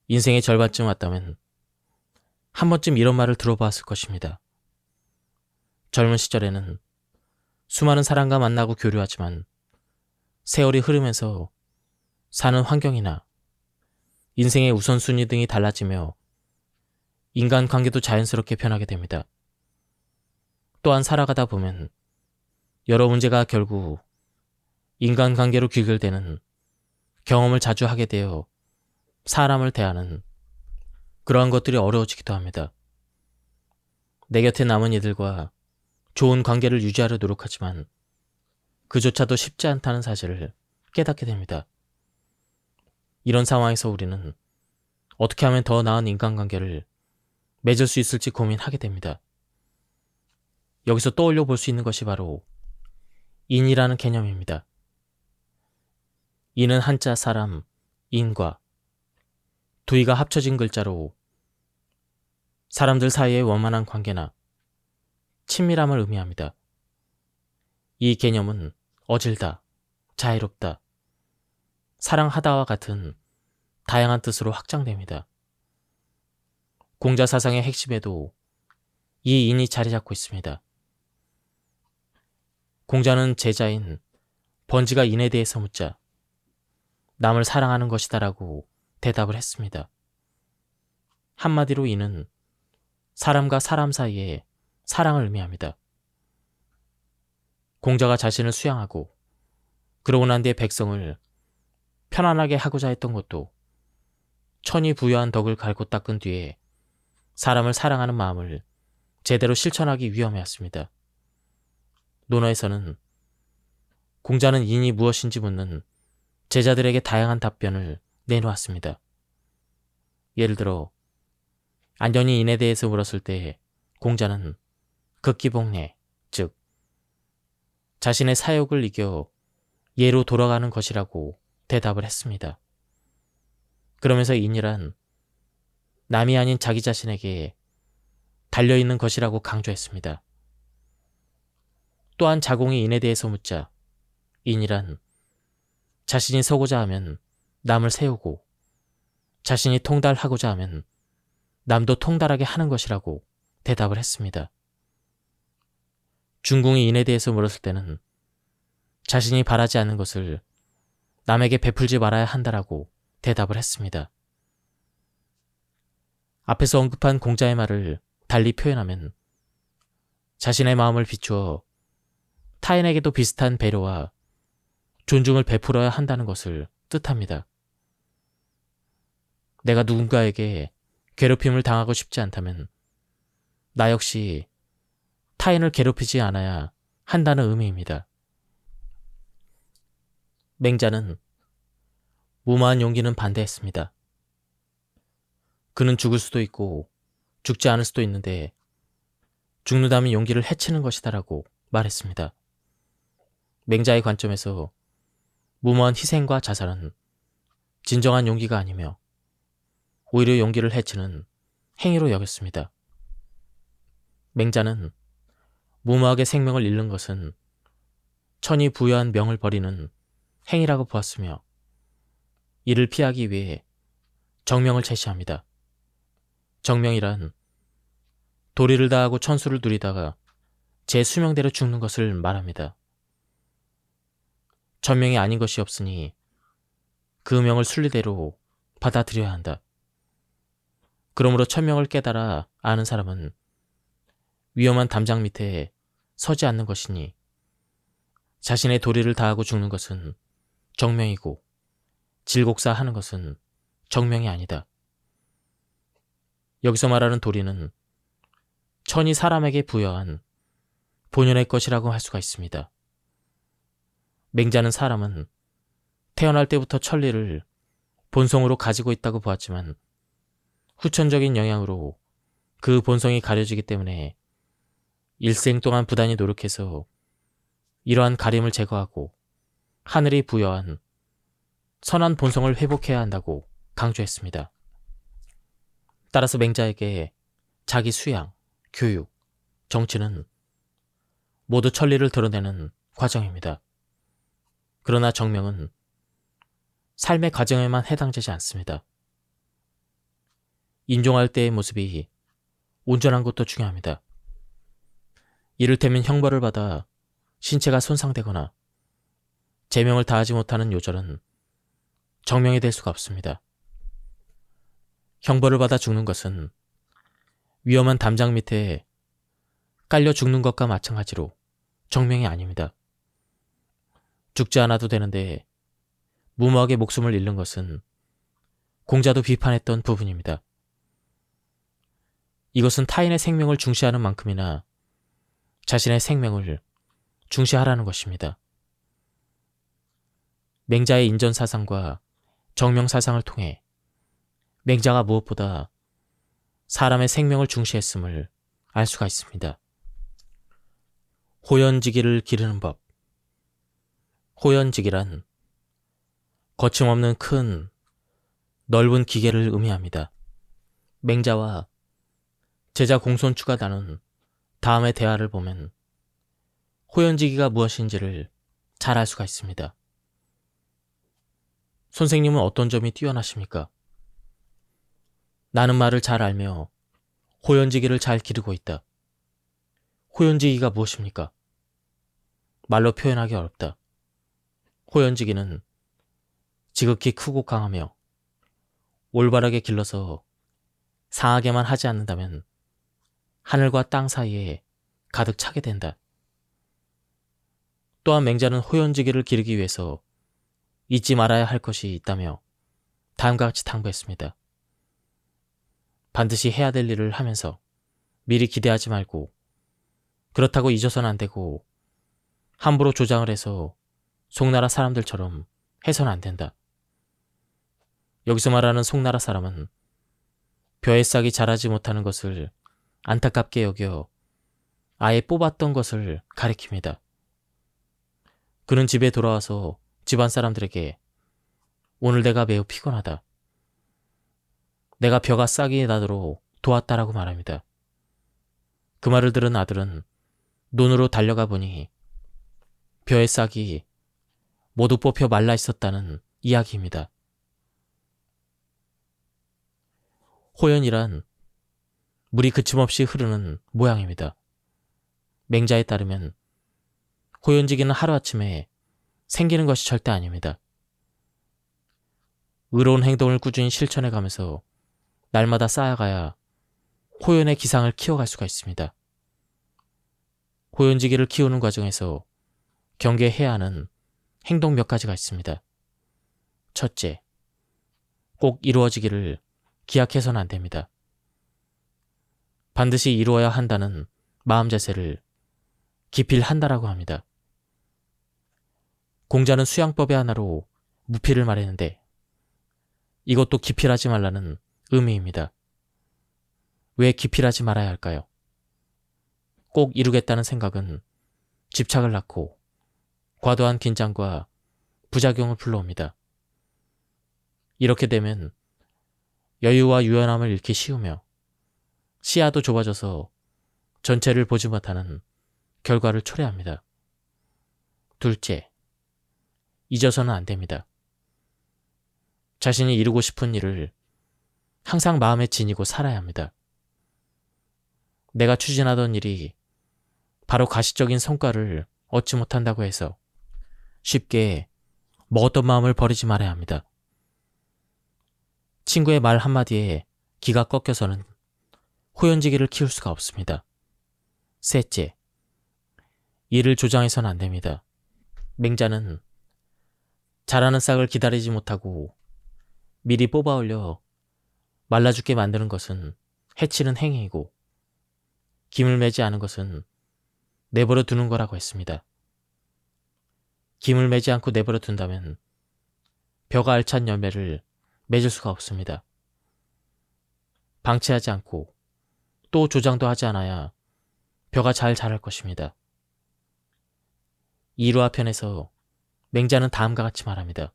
인생의 절반쯤 왔다면 한 번쯤 이런 말을 들어보았을 것입니다. 젊은 시절에는 수많은 사람과 만나고 교류하지만 세월이 흐르면서 사는 환경이나 인생의 우선순위 등이 달라지며 인간관계도 자연스럽게 변하게 됩니다. 또한 살아가다 보면 여러 문제가 결국 인간관계로 귀결되는 경험을 자주 하게 되어 사람을 대하는 그러한 것들이 어려워지기도 합니다. 내 곁에 남은 이들과 좋은 관계를 유지하려 노력하지만 그조차도 쉽지 않다는 사실을 깨닫게 됩니다. 이런 상황에서 우리는 어떻게 하면 더 나은 인간관계를 맺을 수 있을지 고민하게 됩니다. 여기서 떠올려 볼 수 있는 것이 바로 인이라는 개념입니다. 인은 한자 사람, 인과 두 이가 합쳐진 글자로 사람들 사이의 원만한 관계나 친밀함을 의미합니다. 이 개념은 어질다, 자애롭다, 사랑하다와 같은 다양한 뜻으로 확장됩니다. 공자 사상의 핵심에도 이 인이 자리 잡고 있습니다. 공자는 제자인 번지가 인에 대해서 묻자 남을 사랑하는 것이다라고 대답을 했습니다. 한마디로 인은 사람과 사람 사이의 사랑을 의미합니다. 공자가 자신을 수양하고 그러고 난 뒤에 백성을 편안하게 하고자 했던 것도 천이 부여한 덕을 갈고 닦은 뒤에 사람을 사랑하는 마음을 제대로 실천하기 위함이었습니다. 논어에서는 공자는 인이 무엇인지 묻는 제자들에게 다양한 답변을 내놓았습니다. 예를 들어 안전히 인에 대해서 물었을 때 공자는 극기복례, 즉 자신의 사욕을 이겨 예로 돌아가는 것이라고 대답을 했습니다. 그러면서 인이란 남이 아닌 자기 자신에게 달려있는 것이라고 강조했습니다. 또한 자공이 인에 대해서 묻자 인이란 자신이 서고자 하면 남을 세우고 자신이 통달하고자 하면 남도 통달하게 하는 것이라고 대답을 했습니다. 중궁이 인에 대해서 물었을 때는 자신이 바라지 않는 것을 남에게 베풀지 말아야 한다라고 대답을 했습니다. 앞에서 언급한 공자의 말을 달리 표현하면 자신의 마음을 비추어 타인에게도 비슷한 배려와 존중을 베풀어야 한다는 것을 뜻합니다. 내가 누군가에게 괴롭힘을 당하고 싶지 않다면 나 역시 타인을 괴롭히지 않아야 한다는 의미입니다. 맹자는 무모한 용기는 반대했습니다. 그는 죽을 수도 있고 죽지 않을 수도 있는데 죽는다면 용기를 해치는 것이다라고 말했습니다. 맹자의 관점에서 무모한 희생과 자살은 진정한 용기가 아니며 오히려 용기를 해치는 행위로 여겼습니다. 맹자는 무모하게 생명을 잃는 것은 천이 부여한 명을 버리는 행위라고 보았으며 이를 피하기 위해 정명을 제시합니다. 정명이란 도리를 다하고 천수를 누리다가 제 수명대로 죽는 것을 말합니다. 천명이 아닌 것이 없으니 그 명을 순리대로 받아들여야 한다. 그러므로 천명을 깨달아 아는 사람은 위험한 담장 밑에 서지 않는 것이니 자신의 도리를 다하고 죽는 것은 정명이고 질곡사 하는 것은 정명이 아니다. 여기서 말하는 도리는 천이 사람에게 부여한 본연의 것이라고 할 수가 있습니다. 맹자는 사람은 태어날 때부터 천리를 본성으로 가지고 있다고 보았지만 후천적인 영향으로 그 본성이 가려지기 때문에 일생 동안 부단히 노력해서 이러한 가림을 제거하고 하늘이 부여한 선한 본성을 회복해야 한다고 강조했습니다. 따라서 맹자에게 자기 수양, 교육, 정치는 모두 천리를 드러내는 과정입니다. 그러나 정명은 삶의 과정에만 해당되지 않습니다. 인종할 때의 모습이 온전한 것도 중요합니다. 이를테면 형벌을 받아 신체가 손상되거나 제명을 다하지 못하는 요절은 정명이 될 수가 없습니다. 형벌을 받아 죽는 것은 위험한 담장 밑에 깔려 죽는 것과 마찬가지로 정명이 아닙니다. 죽지 않아도 되는데 무모하게 목숨을 잃는 것은 공자도 비판했던 부분입니다. 이것은 타인의 생명을 중시하는 만큼이나 자신의 생명을 중시하라는 것입니다. 맹자의 인전사상과 정명사상을 통해 맹자가 무엇보다 사람의 생명을 중시했음을 알 수가 있습니다. 호연지기를 기르는 법. 호연지기란 거침없는 큰 넓은 기계를 의미합니다. 맹자와 제자 공손추가 나눈 다음의 대화를 보면 호연지기가 무엇인지를 잘 알 수가 있습니다. 선생님은 어떤 점이 뛰어나십니까? 나는 말을 잘 알며 호연지기를 잘 기르고 있다. 호연지기가 무엇입니까? 말로 표현하기 어렵다. 호연지기는 지극히 크고 강하며 올바르게 길러서 상하게만 하지 않는다면 하늘과 땅 사이에 가득 차게 된다. 또한 맹자는 호연지기를 기르기 위해서 잊지 말아야 할 것이 있다며 다음과 같이 당부했습니다. 반드시 해야 될 일을 하면서 미리 기대하지 말고 그렇다고 잊어서는 안 되고 함부로 조장을 해서 송나라 사람들처럼 해서는 안 된다. 여기서 말하는 송나라 사람은 벼에 싹이 자라지 못하는 것을 안타깝게 여겨 아예 뽑았던 것을 가리킵니다. 그는 집에 돌아와서 집안 사람들에게 오늘 내가 매우 피곤하다. 내가 벼가 싹이 나도록 도왔다라고 말합니다. 그 말을 들은 아들은 논으로 달려가 보니 벼의 싹이 모두 뽑혀 말라 있었다는 이야기입니다. 호연이란 물이 그침없이 흐르는 모양입니다. 맹자에 따르면 호연지기는 하루아침에 생기는 것이 절대 아닙니다. 의로운 행동을 꾸준히 실천해 가면서 날마다 쌓아가야 호연의 기상을 키워갈 수가 있습니다. 호연지기를 키우는 과정에서 경계해야 하는 행동 몇 가지가 있습니다. 첫째, 꼭 이루어지기를 기약해서는 안 됩니다. 반드시 이루어야 한다는 마음 자세를 기필한다라고 합니다. 공자는 수양법의 하나로 무필을 말했는데 이것도 기필하지 말라는 의미입니다. 왜 기필하지 말아야 할까요? 꼭 이루겠다는 생각은 집착을 낳고 과도한 긴장과 부작용을 불러옵니다. 이렇게 되면 여유와 유연함을 잃기 쉬우며 시야도 좁아져서 전체를 보지 못하는 결과를 초래합니다. 둘째, 잊어서는 안 됩니다. 자신이 이루고 싶은 일을 항상 마음에 지니고 살아야 합니다. 내가 추진하던 일이 바로 가시적인 성과를 얻지 못한다고 해서 쉽게 먹었던 마음을 버리지 말아야 합니다. 친구의 말 한마디에 기가 꺾여서는 호연지기를 키울 수가 없습니다. 셋째, 일을 조장해서는 안 됩니다. 맹자는 자라는 싹을 기다리지 못하고 미리 뽑아 올려 말라 죽게 만드는 것은 해치는 행위이고 김을 매지 않은 것은 내버려 두는 거라고 했습니다. 김을 매지 않고 내버려 둔다면 벼가 알찬 열매를 맺을 수가 없습니다. 방치하지 않고 또 조장도 하지 않아야 벼가 잘 자랄 것입니다. 이루화 편에서 맹자는 다음과 같이 말합니다.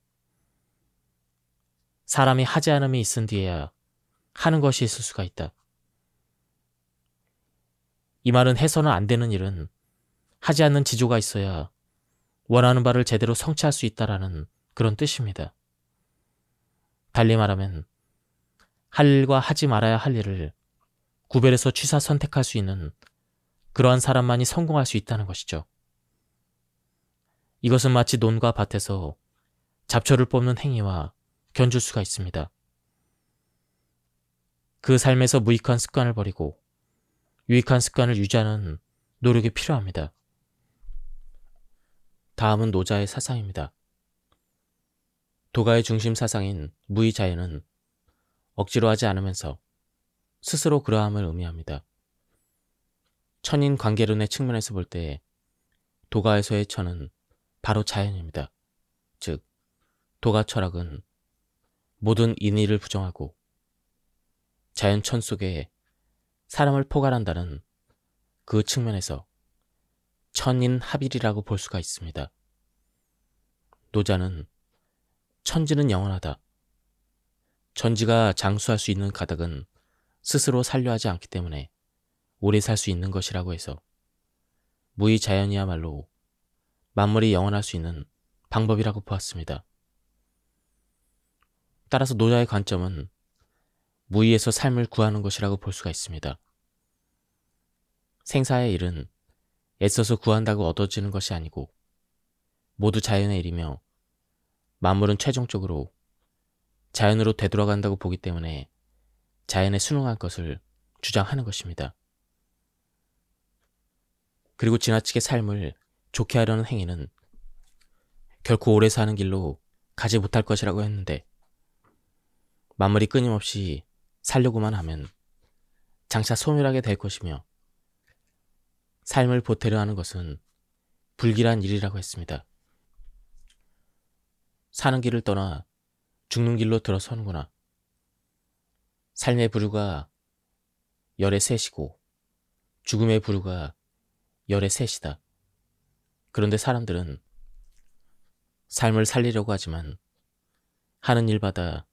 사람이 하지 않음이 있은 뒤에야 하는 것이 있을 수가 있다. 이 말은 해서는 안 되는 일은 하지 않는 지조가 있어야 원하는 바를 제대로 성취할 수 있다라는 그런 뜻입니다. 달리 말하면 할 일과 하지 말아야 할 일을 구별해서 취사 선택할 수 있는 그러한 사람만이 성공할 수 있다는 것이죠. 이것은 마치 논과 밭에서 잡초를 뽑는 행위와 견줄 수가 있습니다. 그 삶에서 무익한 습관을 버리고 유익한 습관을 유지하는 노력이 필요합니다. 다음은 노자의 사상입니다. 도가의 중심 사상인 무의자유는 억지로 하지 않으면서 스스로 그러함을 의미합니다. 천인 관계론의 측면에서 볼 때 도가에서의 천은 바로 자연입니다. 즉, 도가 철학은 모든 인의를 부정하고 자연천 속에 사람을 포괄한다는 그 측면에서 천인합일이라고 볼 수가 있습니다. 노자는 천지는 영원하다. 천지가 장수할 수 있는 가닥은 스스로 살려 하지 않기 때문에 오래 살 수 있는 것이라고 해서 무의자연이야말로 만물이 영원할 수 있는 방법이라고 보았습니다. 따라서 노자의 관점은 무의에서 삶을 구하는 것이라고 볼 수가 있습니다. 생사의 일은 애써서 구한다고 얻어지는 것이 아니고 모두 자연의 일이며 만물은 최종적으로 자연으로 되돌아간다고 보기 때문에 자연에 순응한 것을 주장하는 것입니다. 그리고 지나치게 삶을 좋게 하려는 행위는 결코 오래 사는 길로 가지 못할 것이라고 했는데 만물이 끊임없이 살려고만 하면 장차 소멸하게 될 것이며 삶을 보태려 하는 것은 불길한 일이라고 했습니다. 사는 길을 떠나 죽는 길로 들어서는구나. 삶의 부류가 열의 셋이고 죽음의 부류가 열의 셋이다. 그런데 사람들은 삶을 살리려고 하지만 하는 일마다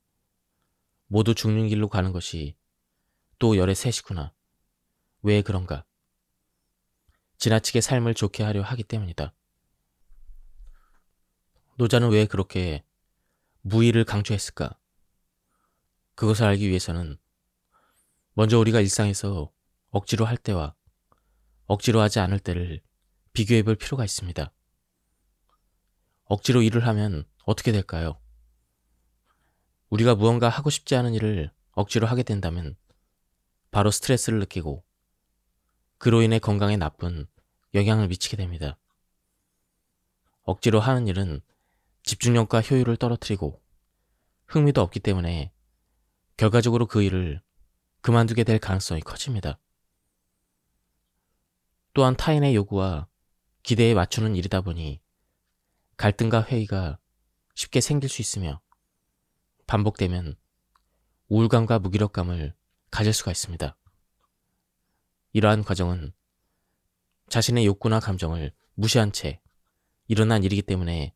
모두 죽는 길로 가는 것이 또 열의 셋이구나. 왜 그런가? 지나치게 삶을 좋게 하려 하기 때문이다. 노자는 왜 그렇게 무의를 강조했을까? 그것을 알기 위해서는 먼저 우리가 일상에서 억지로 할 때와 억지로 하지 않을 때를 비교해 볼 필요가 있습니다. 억지로 일을 하면 어떻게 될까요? 우리가 무언가 하고 싶지 않은 일을 억지로 하게 된다면 바로 스트레스를 느끼고 그로 인해 건강에 나쁜 영향을 미치게 됩니다. 억지로 하는 일은 집중력과 효율을 떨어뜨리고 흥미도 없기 때문에 결과적으로 그 일을 그만두게 될 가능성이 커집니다. 또한 타인의 요구와 기대에 맞추는 일이다 보니 갈등과 회의가 쉽게 생길 수 있으며 반복되면 우울감과 무기력감을 가질 수가 있습니다. 이러한 과정은 자신의 욕구나 감정을 무시한 채 일어난 일이기 때문에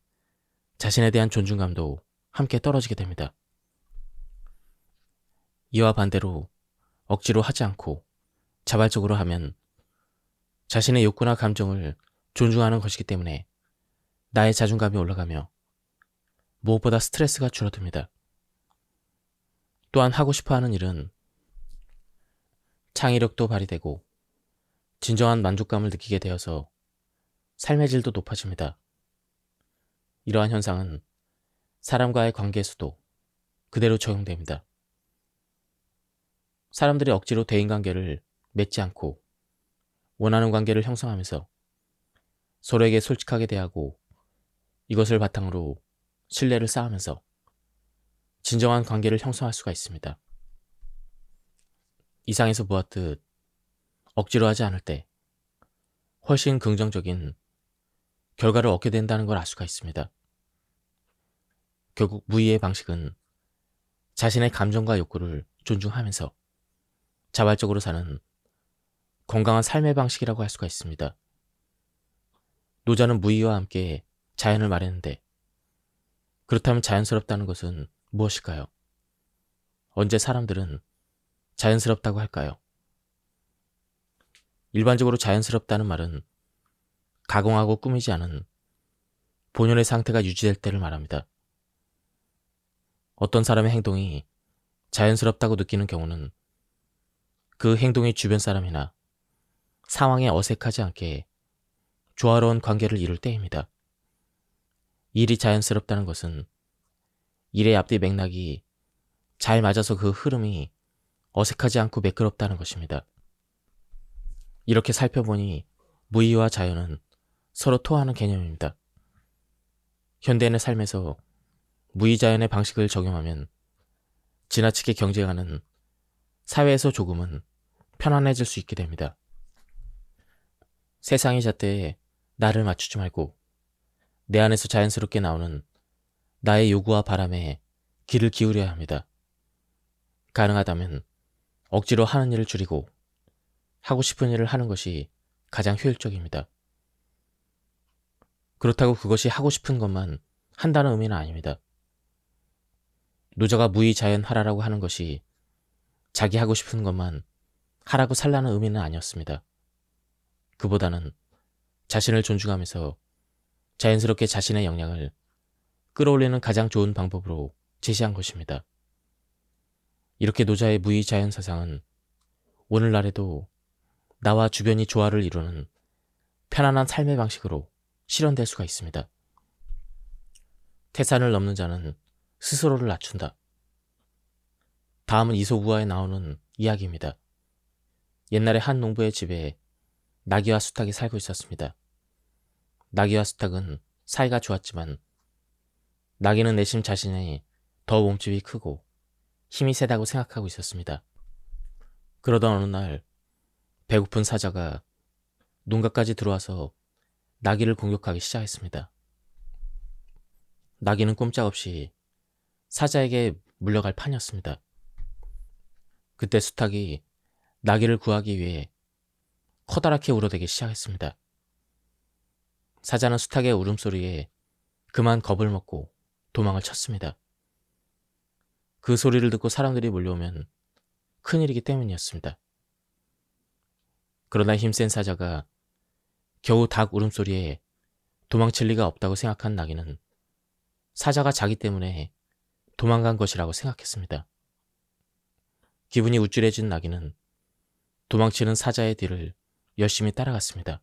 자신에 대한 존중감도 함께 떨어지게 됩니다. 이와 반대로 억지로 하지 않고 자발적으로 하면 자신의 욕구나 감정을 존중하는 것이기 때문에 나의 자존감이 올라가며 무엇보다 스트레스가 줄어듭니다. 또한 하고 싶어하는 일은 창의력도 발휘되고 진정한 만족감을 느끼게 되어서 삶의 질도 높아집니다. 이러한 현상은 사람과의 관계에서도 그대로 적용됩니다. 사람들이 억지로 대인관계를 맺지 않고 원하는 관계를 형성하면서 서로에게 솔직하게 대하고 이것을 바탕으로 신뢰를 쌓으면서 진정한 관계를 형성할 수가 있습니다. 이상에서 보았듯 억지로 하지 않을 때 훨씬 긍정적인 결과를 얻게 된다는 걸 알 수가 있습니다. 결국 무의의 방식은 자신의 감정과 욕구를 존중하면서 자발적으로 사는 건강한 삶의 방식이라고 할 수가 있습니다. 노자는 무의와 함께 자연을 말했는데, 그렇다면 자연스럽다는 것은 무엇일까요? 언제 사람들은 자연스럽다고 할까요? 일반적으로 자연스럽다는 말은 가공하고 꾸미지 않은 본연의 상태가 유지될 때를 말합니다. 어떤 사람의 행동이 자연스럽다고 느끼는 경우는 그 행동이 주변 사람이나 상황에 어색하지 않게 조화로운 관계를 이룰 때입니다. 일이 자연스럽다는 것은 일의 앞뒤 맥락이 잘 맞아서 그 흐름이 어색하지 않고 매끄럽다는 것입니다. 이렇게 살펴보니 무의와 자연은 서로 토하는 개념입니다. 현대인의 삶에서 무의자연의 방식을 적용하면 지나치게 경쟁하는 사회에서 조금은 편안해질 수 있게 됩니다. 세상의 잣대에 나를 맞추지 말고 내 안에서 자연스럽게 나오는 나의 요구와 바람에 귀를 기울여야 합니다. 가능하다면 억지로 하는 일을 줄이고 하고 싶은 일을 하는 것이 가장 효율적입니다. 그렇다고 그것이 하고 싶은 것만 한다는 의미는 아닙니다. 노자가 무의자연하라라고 하는 것이 자기 하고 싶은 것만 하라고 살라는 의미는 아니었습니다. 그보다는 자신을 존중하면서 자연스럽게 자신의 역량을 끌어올리는 가장 좋은 방법으로 제시한 것입니다. 이렇게 노자의 무의자연 사상은 오늘날에도 나와 주변이 조화를 이루는 편안한 삶의 방식으로 실현될 수가 있습니다. 태산을 넘는 자는 스스로를 낮춘다. 다음은 이솝우화에 나오는 이야기입니다. 옛날에 한 농부의 집에 나귀와 수탉이 살고 있었습니다. 나귀와 수탉은 사이가 좋았지만 나귀는 내심 자신이 더 몸집이 크고 힘이 세다고 생각하고 있었습니다. 그러던 어느 날 배고픈 사자가 농가까지 들어와서 나귀를 공격하기 시작했습니다. 나귀는 꼼짝없이 사자에게 물려갈 판이었습니다. 그때 수탉이 나귀를 구하기 위해 커다랗게 울어대기 시작했습니다. 사자는 수탉의 울음소리에 그만 겁을 먹고 도망을 쳤습니다. 그 소리를 듣고 사람들이 몰려오면 큰일이기 때문이었습니다. 그러나 힘센 사자가 겨우 닭 울음소리에 도망칠 리가 없다고 생각한 나귀는 사자가 자기 때문에 도망간 것이라고 생각했습니다. 기분이 우쭐해진 나귀는 도망치는 사자의 뒤를 열심히 따라갔습니다.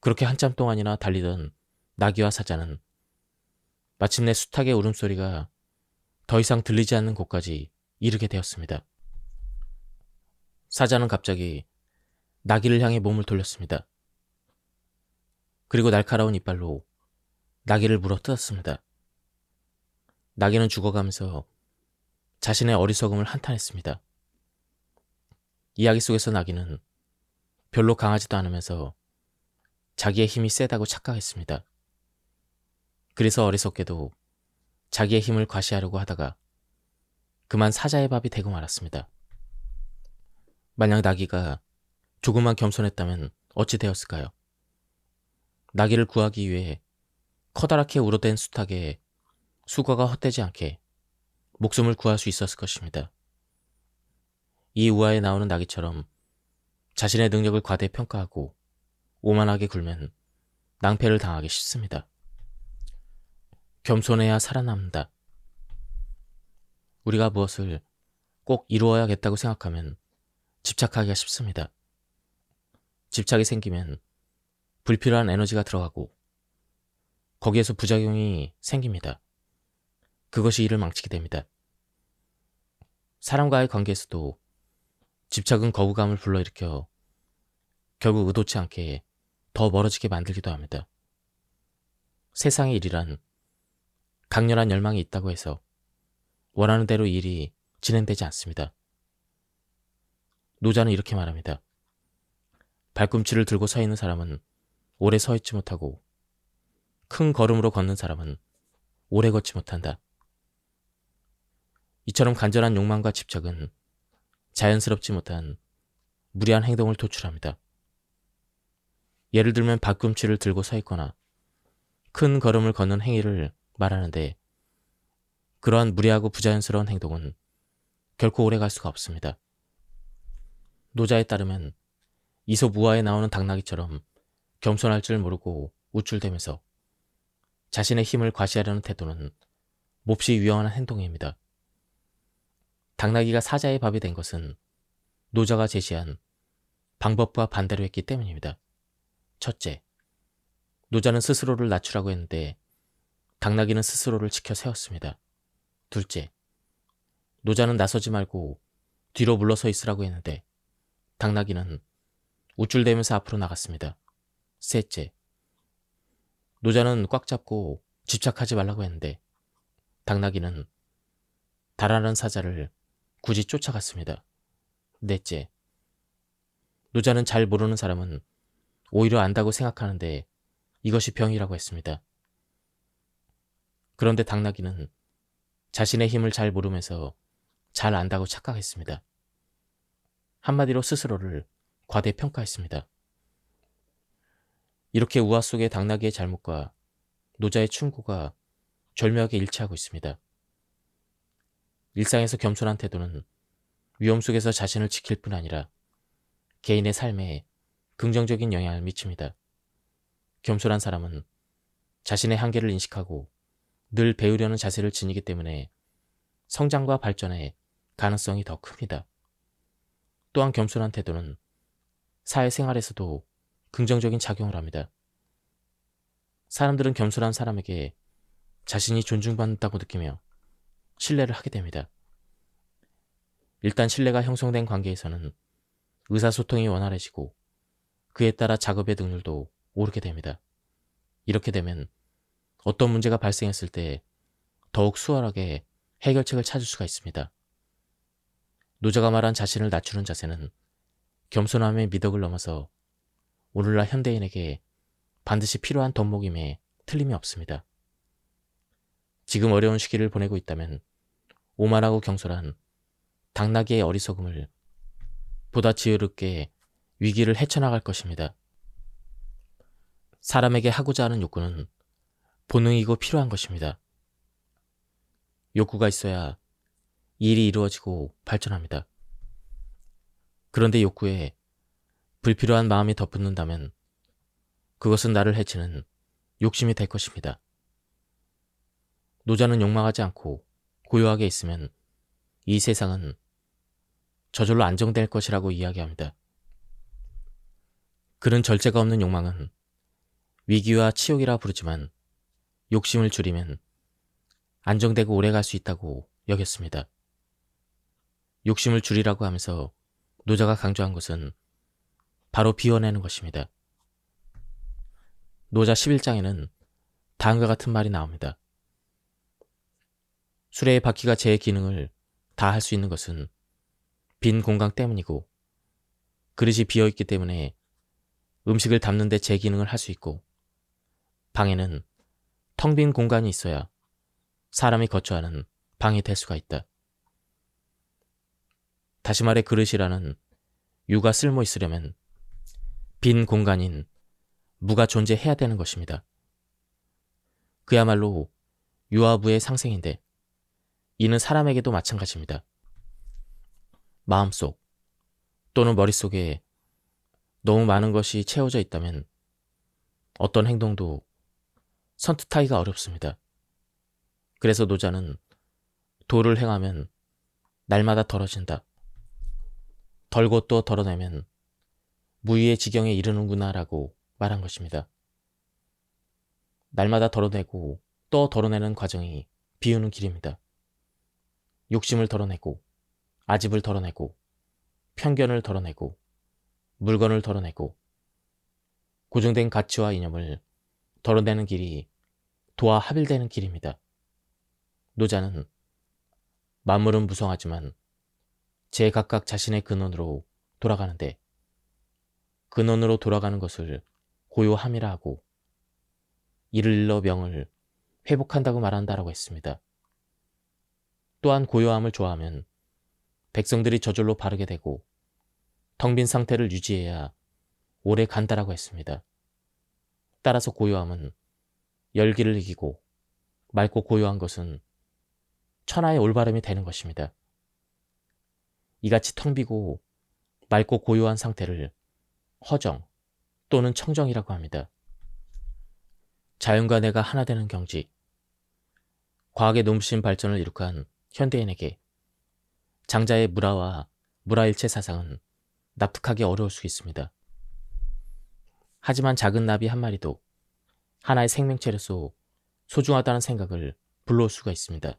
그렇게 한참 동안이나 달리던 나귀와 사자는 마침내 수탉의 울음소리가 더 이상 들리지 않는 곳까지 이르게 되었습니다. 사자는 갑자기 나귀를 향해 몸을 돌렸습니다. 그리고 날카로운 이빨로 나귀를 물어뜯었습니다. 나귀는 죽어가면서 자신의 어리석음을 한탄했습니다. 이야기 속에서 나귀는 별로 강하지도 않으면서 자기의 힘이 세다고 착각했습니다. 그래서 어리석게도 자기의 힘을 과시하려고 하다가 그만 사자의 밥이 되고 말았습니다. 만약 나귀가 조금만 겸손했다면 어찌 되었을까요? 나귀를 구하기 위해 커다랗게 울어댄 수탉의 수고가 헛되지 않게 목숨을 구할 수 있었을 것입니다. 이 우화에 나오는 나귀처럼 자신의 능력을 과대평가하고 오만하게 굴면 낭패를 당하기 쉽습니다. 겸손해야 살아남는다. 우리가 무엇을 꼭 이루어야겠다고 생각하면 집착하기가 쉽습니다. 집착이 생기면 불필요한 에너지가 들어가고 거기에서 부작용이 생깁니다. 그것이 일을 망치게 됩니다. 사람과의 관계에서도 집착은 거부감을 불러일으켜 결국 의도치 않게 더 멀어지게 만들기도 합니다. 세상의 일이란 강렬한 열망이 있다고 해서 원하는 대로 일이 진행되지 않습니다. 노자는 이렇게 말합니다. 발꿈치를 들고 서 있는 사람은 오래 서 있지 못하고 큰 걸음으로 걷는 사람은 오래 걷지 못한다. 이처럼 간절한 욕망과 집착은 자연스럽지 못한 무리한 행동을 도출합니다. 예를 들면 발꿈치를 들고 서 있거나 큰 걸음을 걷는 행위를 말하는데 그러한 무리하고 부자연스러운 행동은 결코 오래 갈 수가 없습니다. 노자에 따르면 이솝 우화에 나오는 당나귀처럼 겸손할 줄 모르고 우쭐대면서 자신의 힘을 과시하려는 태도는 몹시 위험한 행동입니다. 당나귀가 사자의 밥이 된 것은 노자가 제시한 방법과 반대로 했기 때문입니다. 첫째, 노자는 스스로를 낮추라고 했는데 당나귀는 스스로를 지켜 세웠습니다. 둘째, 노자는 나서지 말고 뒤로 물러서 있으라고 했는데 당나귀는 우쭐대면서 앞으로 나갔습니다. 셋째, 노자는 꽉 잡고 집착하지 말라고 했는데 당나귀는 달아난 사자를 굳이 쫓아갔습니다. 넷째, 노자는 잘 모르는 사람은 오히려 안다고 생각하는데 이것이 병이라고 했습니다. 그런데 당나귀는 자신의 힘을 잘 모르면서 잘 안다고 착각했습니다. 한마디로 스스로를 과대평가했습니다. 이렇게 우화 속의 당나귀의 잘못과 노자의 충고가 절묘하게 일치하고 있습니다. 일상에서 겸손한 태도는 위험 속에서 자신을 지킬 뿐 아니라 개인의 삶에 긍정적인 영향을 미칩니다. 겸손한 사람은 자신의 한계를 인식하고 늘 배우려는 자세를 지니기 때문에 성장과 발전의 가능성이 더 큽니다. 또한 겸손한 태도는 사회생활에서도 긍정적인 작용을 합니다. 사람들은 겸손한 사람에게 자신이 존중받는다고 느끼며 신뢰를 하게 됩니다. 일단 신뢰가 형성된 관계에서는 의사소통이 원활해지고 그에 따라 작업의 능률도 오르게 됩니다. 이렇게 되면 어떤 문제가 발생했을 때 더욱 수월하게 해결책을 찾을 수가 있습니다. 노자가 말한 자신을 낮추는 자세는 겸손함의 미덕을 넘어서 오늘날 현대인에게 반드시 필요한 덕목임에 틀림이 없습니다. 지금 어려운 시기를 보내고 있다면 오만하고 경솔한 당나귀의 어리석음을 보다 지혜롭게 위기를 헤쳐나갈 것입니다. 사람에게 하고자 하는 욕구는 본능이고 필요한 것입니다. 욕구가 있어야 일이 이루어지고 발전합니다. 그런데 욕구에 불필요한 마음이 덧붙는다면 그것은 나를 해치는 욕심이 될 것입니다. 노자는 욕망하지 않고 고요하게 있으면 이 세상은 저절로 안정될 것이라고 이야기합니다. 그는 절제가 없는 욕망은 위기와 치욕이라 부르지만 욕심을 줄이면 안정되고 오래 갈 수 있다고 여겼습니다. 욕심을 줄이라고 하면서 노자가 강조한 것은 바로 비워내는 것입니다. 노자 11장에는 다음과 같은 말이 나옵니다. 수레의 바퀴가 제 기능을 다 할 수 있는 것은 빈 공간 때문이고 그릇이 비어있기 때문에 음식을 담는 데 제 기능을 할 수 있고 방에는 텅 빈 공간이 있어야 사람이 거처하는 방이 될 수가 있다. 다시 말해 그릇이라는 유가 쓸모 있으려면 빈 공간인 무가 존재해야 되는 것입니다. 그야말로 유와 무의 상생인데 이는 사람에게도 마찬가지입니다. 마음속 또는 머릿속에 너무 많은 것이 채워져 있다면 어떤 행동도 선뜻하기가 어렵습니다. 그래서 노자는 도를 행하면 날마다 덜어진다. 덜고 또 덜어내면 무의의 지경에 이르는구나 라고 말한 것입니다. 날마다 덜어내고 또 덜어내는 과정이 비우는 길입니다. 욕심을 덜어내고 아집을 덜어내고 편견을 덜어내고 물건을 덜어내고 고정된 가치와 이념을 덜어내는 길이 도와 합일되는 길입니다. 노자는 만물은 무성하지만 제각각 자신의 근원으로 돌아가는데 근원으로 돌아가는 것을 고요함이라 하고 이를 일러 명을 회복한다고 말한다라고 했습니다. 또한 고요함을 좋아하면 백성들이 저절로 바르게 되고 텅 빈 상태를 유지해야 오래 간다라고 했습니다. 따라서 고요함은 열기를 이기고 맑고 고요한 것은 천하의 올바름이 되는 것입니다. 이같이 텅 비고 맑고 고요한 상태를 허정 또는 청정이라고 합니다. 자연과 내가 하나 되는 경지. 과학의 눈부신 발전을 이룩한 현대인에게 장자의 무라와 무라일체 사상은 납득하기 어려울 수 있습니다. 하지만 작은 나비 한 마리도 하나의 생명체로서 소중하다는 생각을 불러올 수가 있습니다.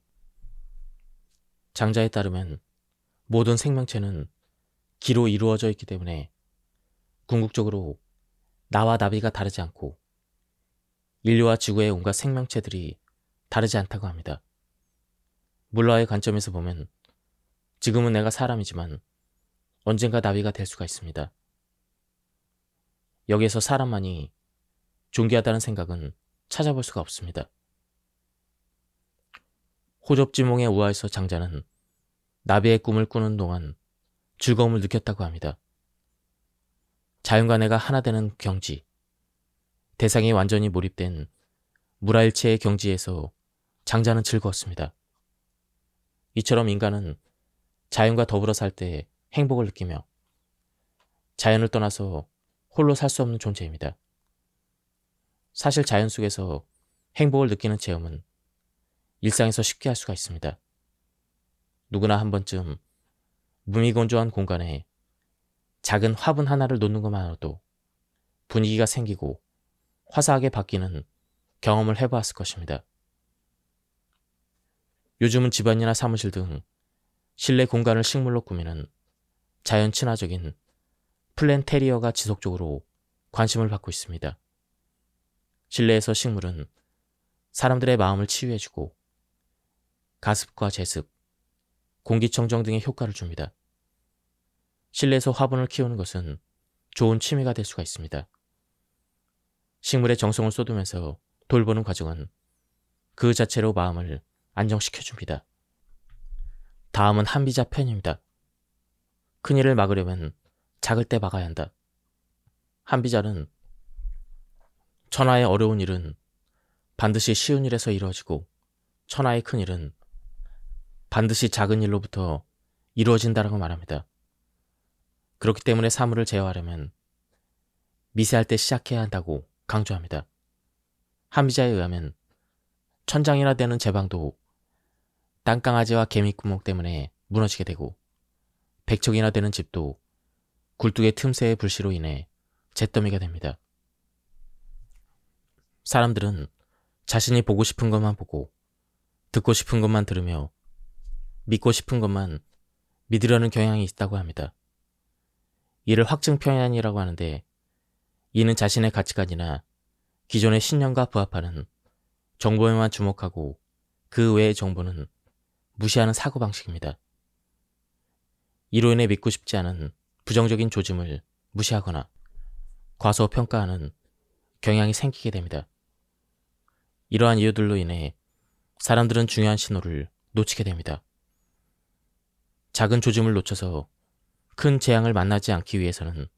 장자에 따르면 모든 생명체는 기로 이루어져 있기 때문에 궁극적으로 나와 나비가 다르지 않고 인류와 지구의 온갖 생명체들이 다르지 않다고 합니다. 물라의 관점에서 보면 지금은 내가 사람이지만 언젠가 나비가 될 수가 있습니다. 여기에서 사람만이 존귀하다는 생각은 찾아볼 수가 없습니다. 호접지몽의 우화에서 장자는 나비의 꿈을 꾸는 동안 즐거움을 느꼈다고 합니다. 자연과 내가 하나 되는 경지, 대상이 완전히 몰입된 무라일체의 경지에서 장자는 즐거웠습니다. 이처럼 인간은 자연과 더불어 살 때 행복을 느끼며 자연을 떠나서 홀로 살 수 없는 존재입니다. 사실 자연 속에서 행복을 느끼는 체험은 일상에서 쉽게 할 수가 있습니다. 누구나 한 번쯤 무미건조한 공간에 작은 화분 하나를 놓는 것만으로도 분위기가 생기고 화사하게 바뀌는 경험을 해보았을 것입니다. 요즘은 집안이나 사무실 등 실내 공간을 식물로 꾸미는 자연 친화적인 플랜테리어가 지속적으로 관심을 받고 있습니다. 실내에서 식물은 사람들의 마음을 치유해주고 가습과 제습, 공기청정 등의 효과를 줍니다. 실내에서 화분을 키우는 것은 좋은 취미가 될 수가 있습니다. 식물에 정성을 쏟으면서 돌보는 과정은 그 자체로 마음을 안정시켜줍니다. 다음은 한비자 편입니다. 큰일을 막으려면 작을 때 막아야 한다. 한비자는 천하의 어려운 일은 반드시 쉬운 일에서 이루어지고 천하의 큰 일은 반드시 작은 일로부터 이루어진다라고 말합니다. 그렇기 때문에 사물을 제어하려면 미세할 때 시작해야 한다고 강조합니다. 한비자에 의하면 천장이나 되는 제방도 땅강아지와 개미구멍 때문에 무너지게 되고 백척이나 되는 집도 굴뚝의 틈새의 불씨로 인해 잿더미가 됩니다. 사람들은 자신이 보고 싶은 것만 보고 듣고 싶은 것만 들으며 믿고 싶은 것만 믿으려는 경향이 있다고 합니다. 이를 확증편향이라고 하는데 이는 자신의 가치관이나 기존의 신념과 부합하는 정보에만 주목하고 그 외의 정보는 무시하는 사고방식입니다. 이로 인해 믿고 싶지 않은 부정적인 조짐을 무시하거나 과소평가하는 경향이 생기게 됩니다. 이러한 이유들로 인해 사람들은 중요한 신호를 놓치게 됩니다. 작은 조짐을 놓쳐서 큰 재앙을 만나지 않기 위해서는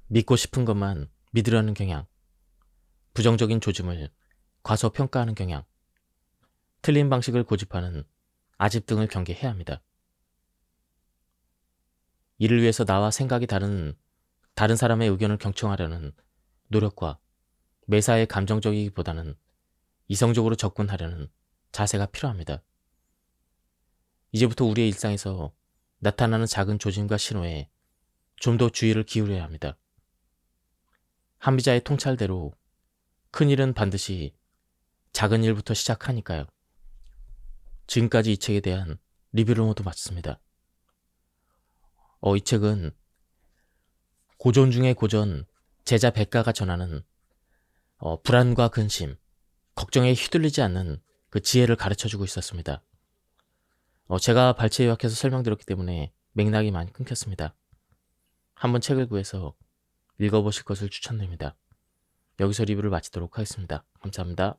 믿고 싶은 것만 믿으려는 경향, 부정적인 조짐을 과소평가하는 경향, 틀린 방식을 고집하는 아집 등을 경계해야 합니다. 이를 위해서 나와 생각이 다른 사람의 의견을 경청하려는 노력과 매사에 감정적이기보다는 이성적으로 접근하려는 자세가 필요합니다. 이제부터 우리의 일상에서 나타나는 작은 조짐과 신호에 좀 더 주의를 기울여야 합니다. 한비자의 통찰대로 큰 일은 반드시 작은 일부터 시작하니까요. 지금까지 이 책에 대한 리뷰를 모두 마쳤습니다. 이 책은 고전 중의 고전 제자 백가가 전하는 불안과 근심, 걱정에 휘둘리지 않는 그 지혜를 가르쳐주고 있었습니다. 제가 발췌 요약해서 설명드렸기 때문에 맥락이 많이 끊겼습니다. 한번 책을 구해서 읽어보실 것을 추천드립니다. 여기서 리뷰를 마치도록 하겠습니다. 감사합니다.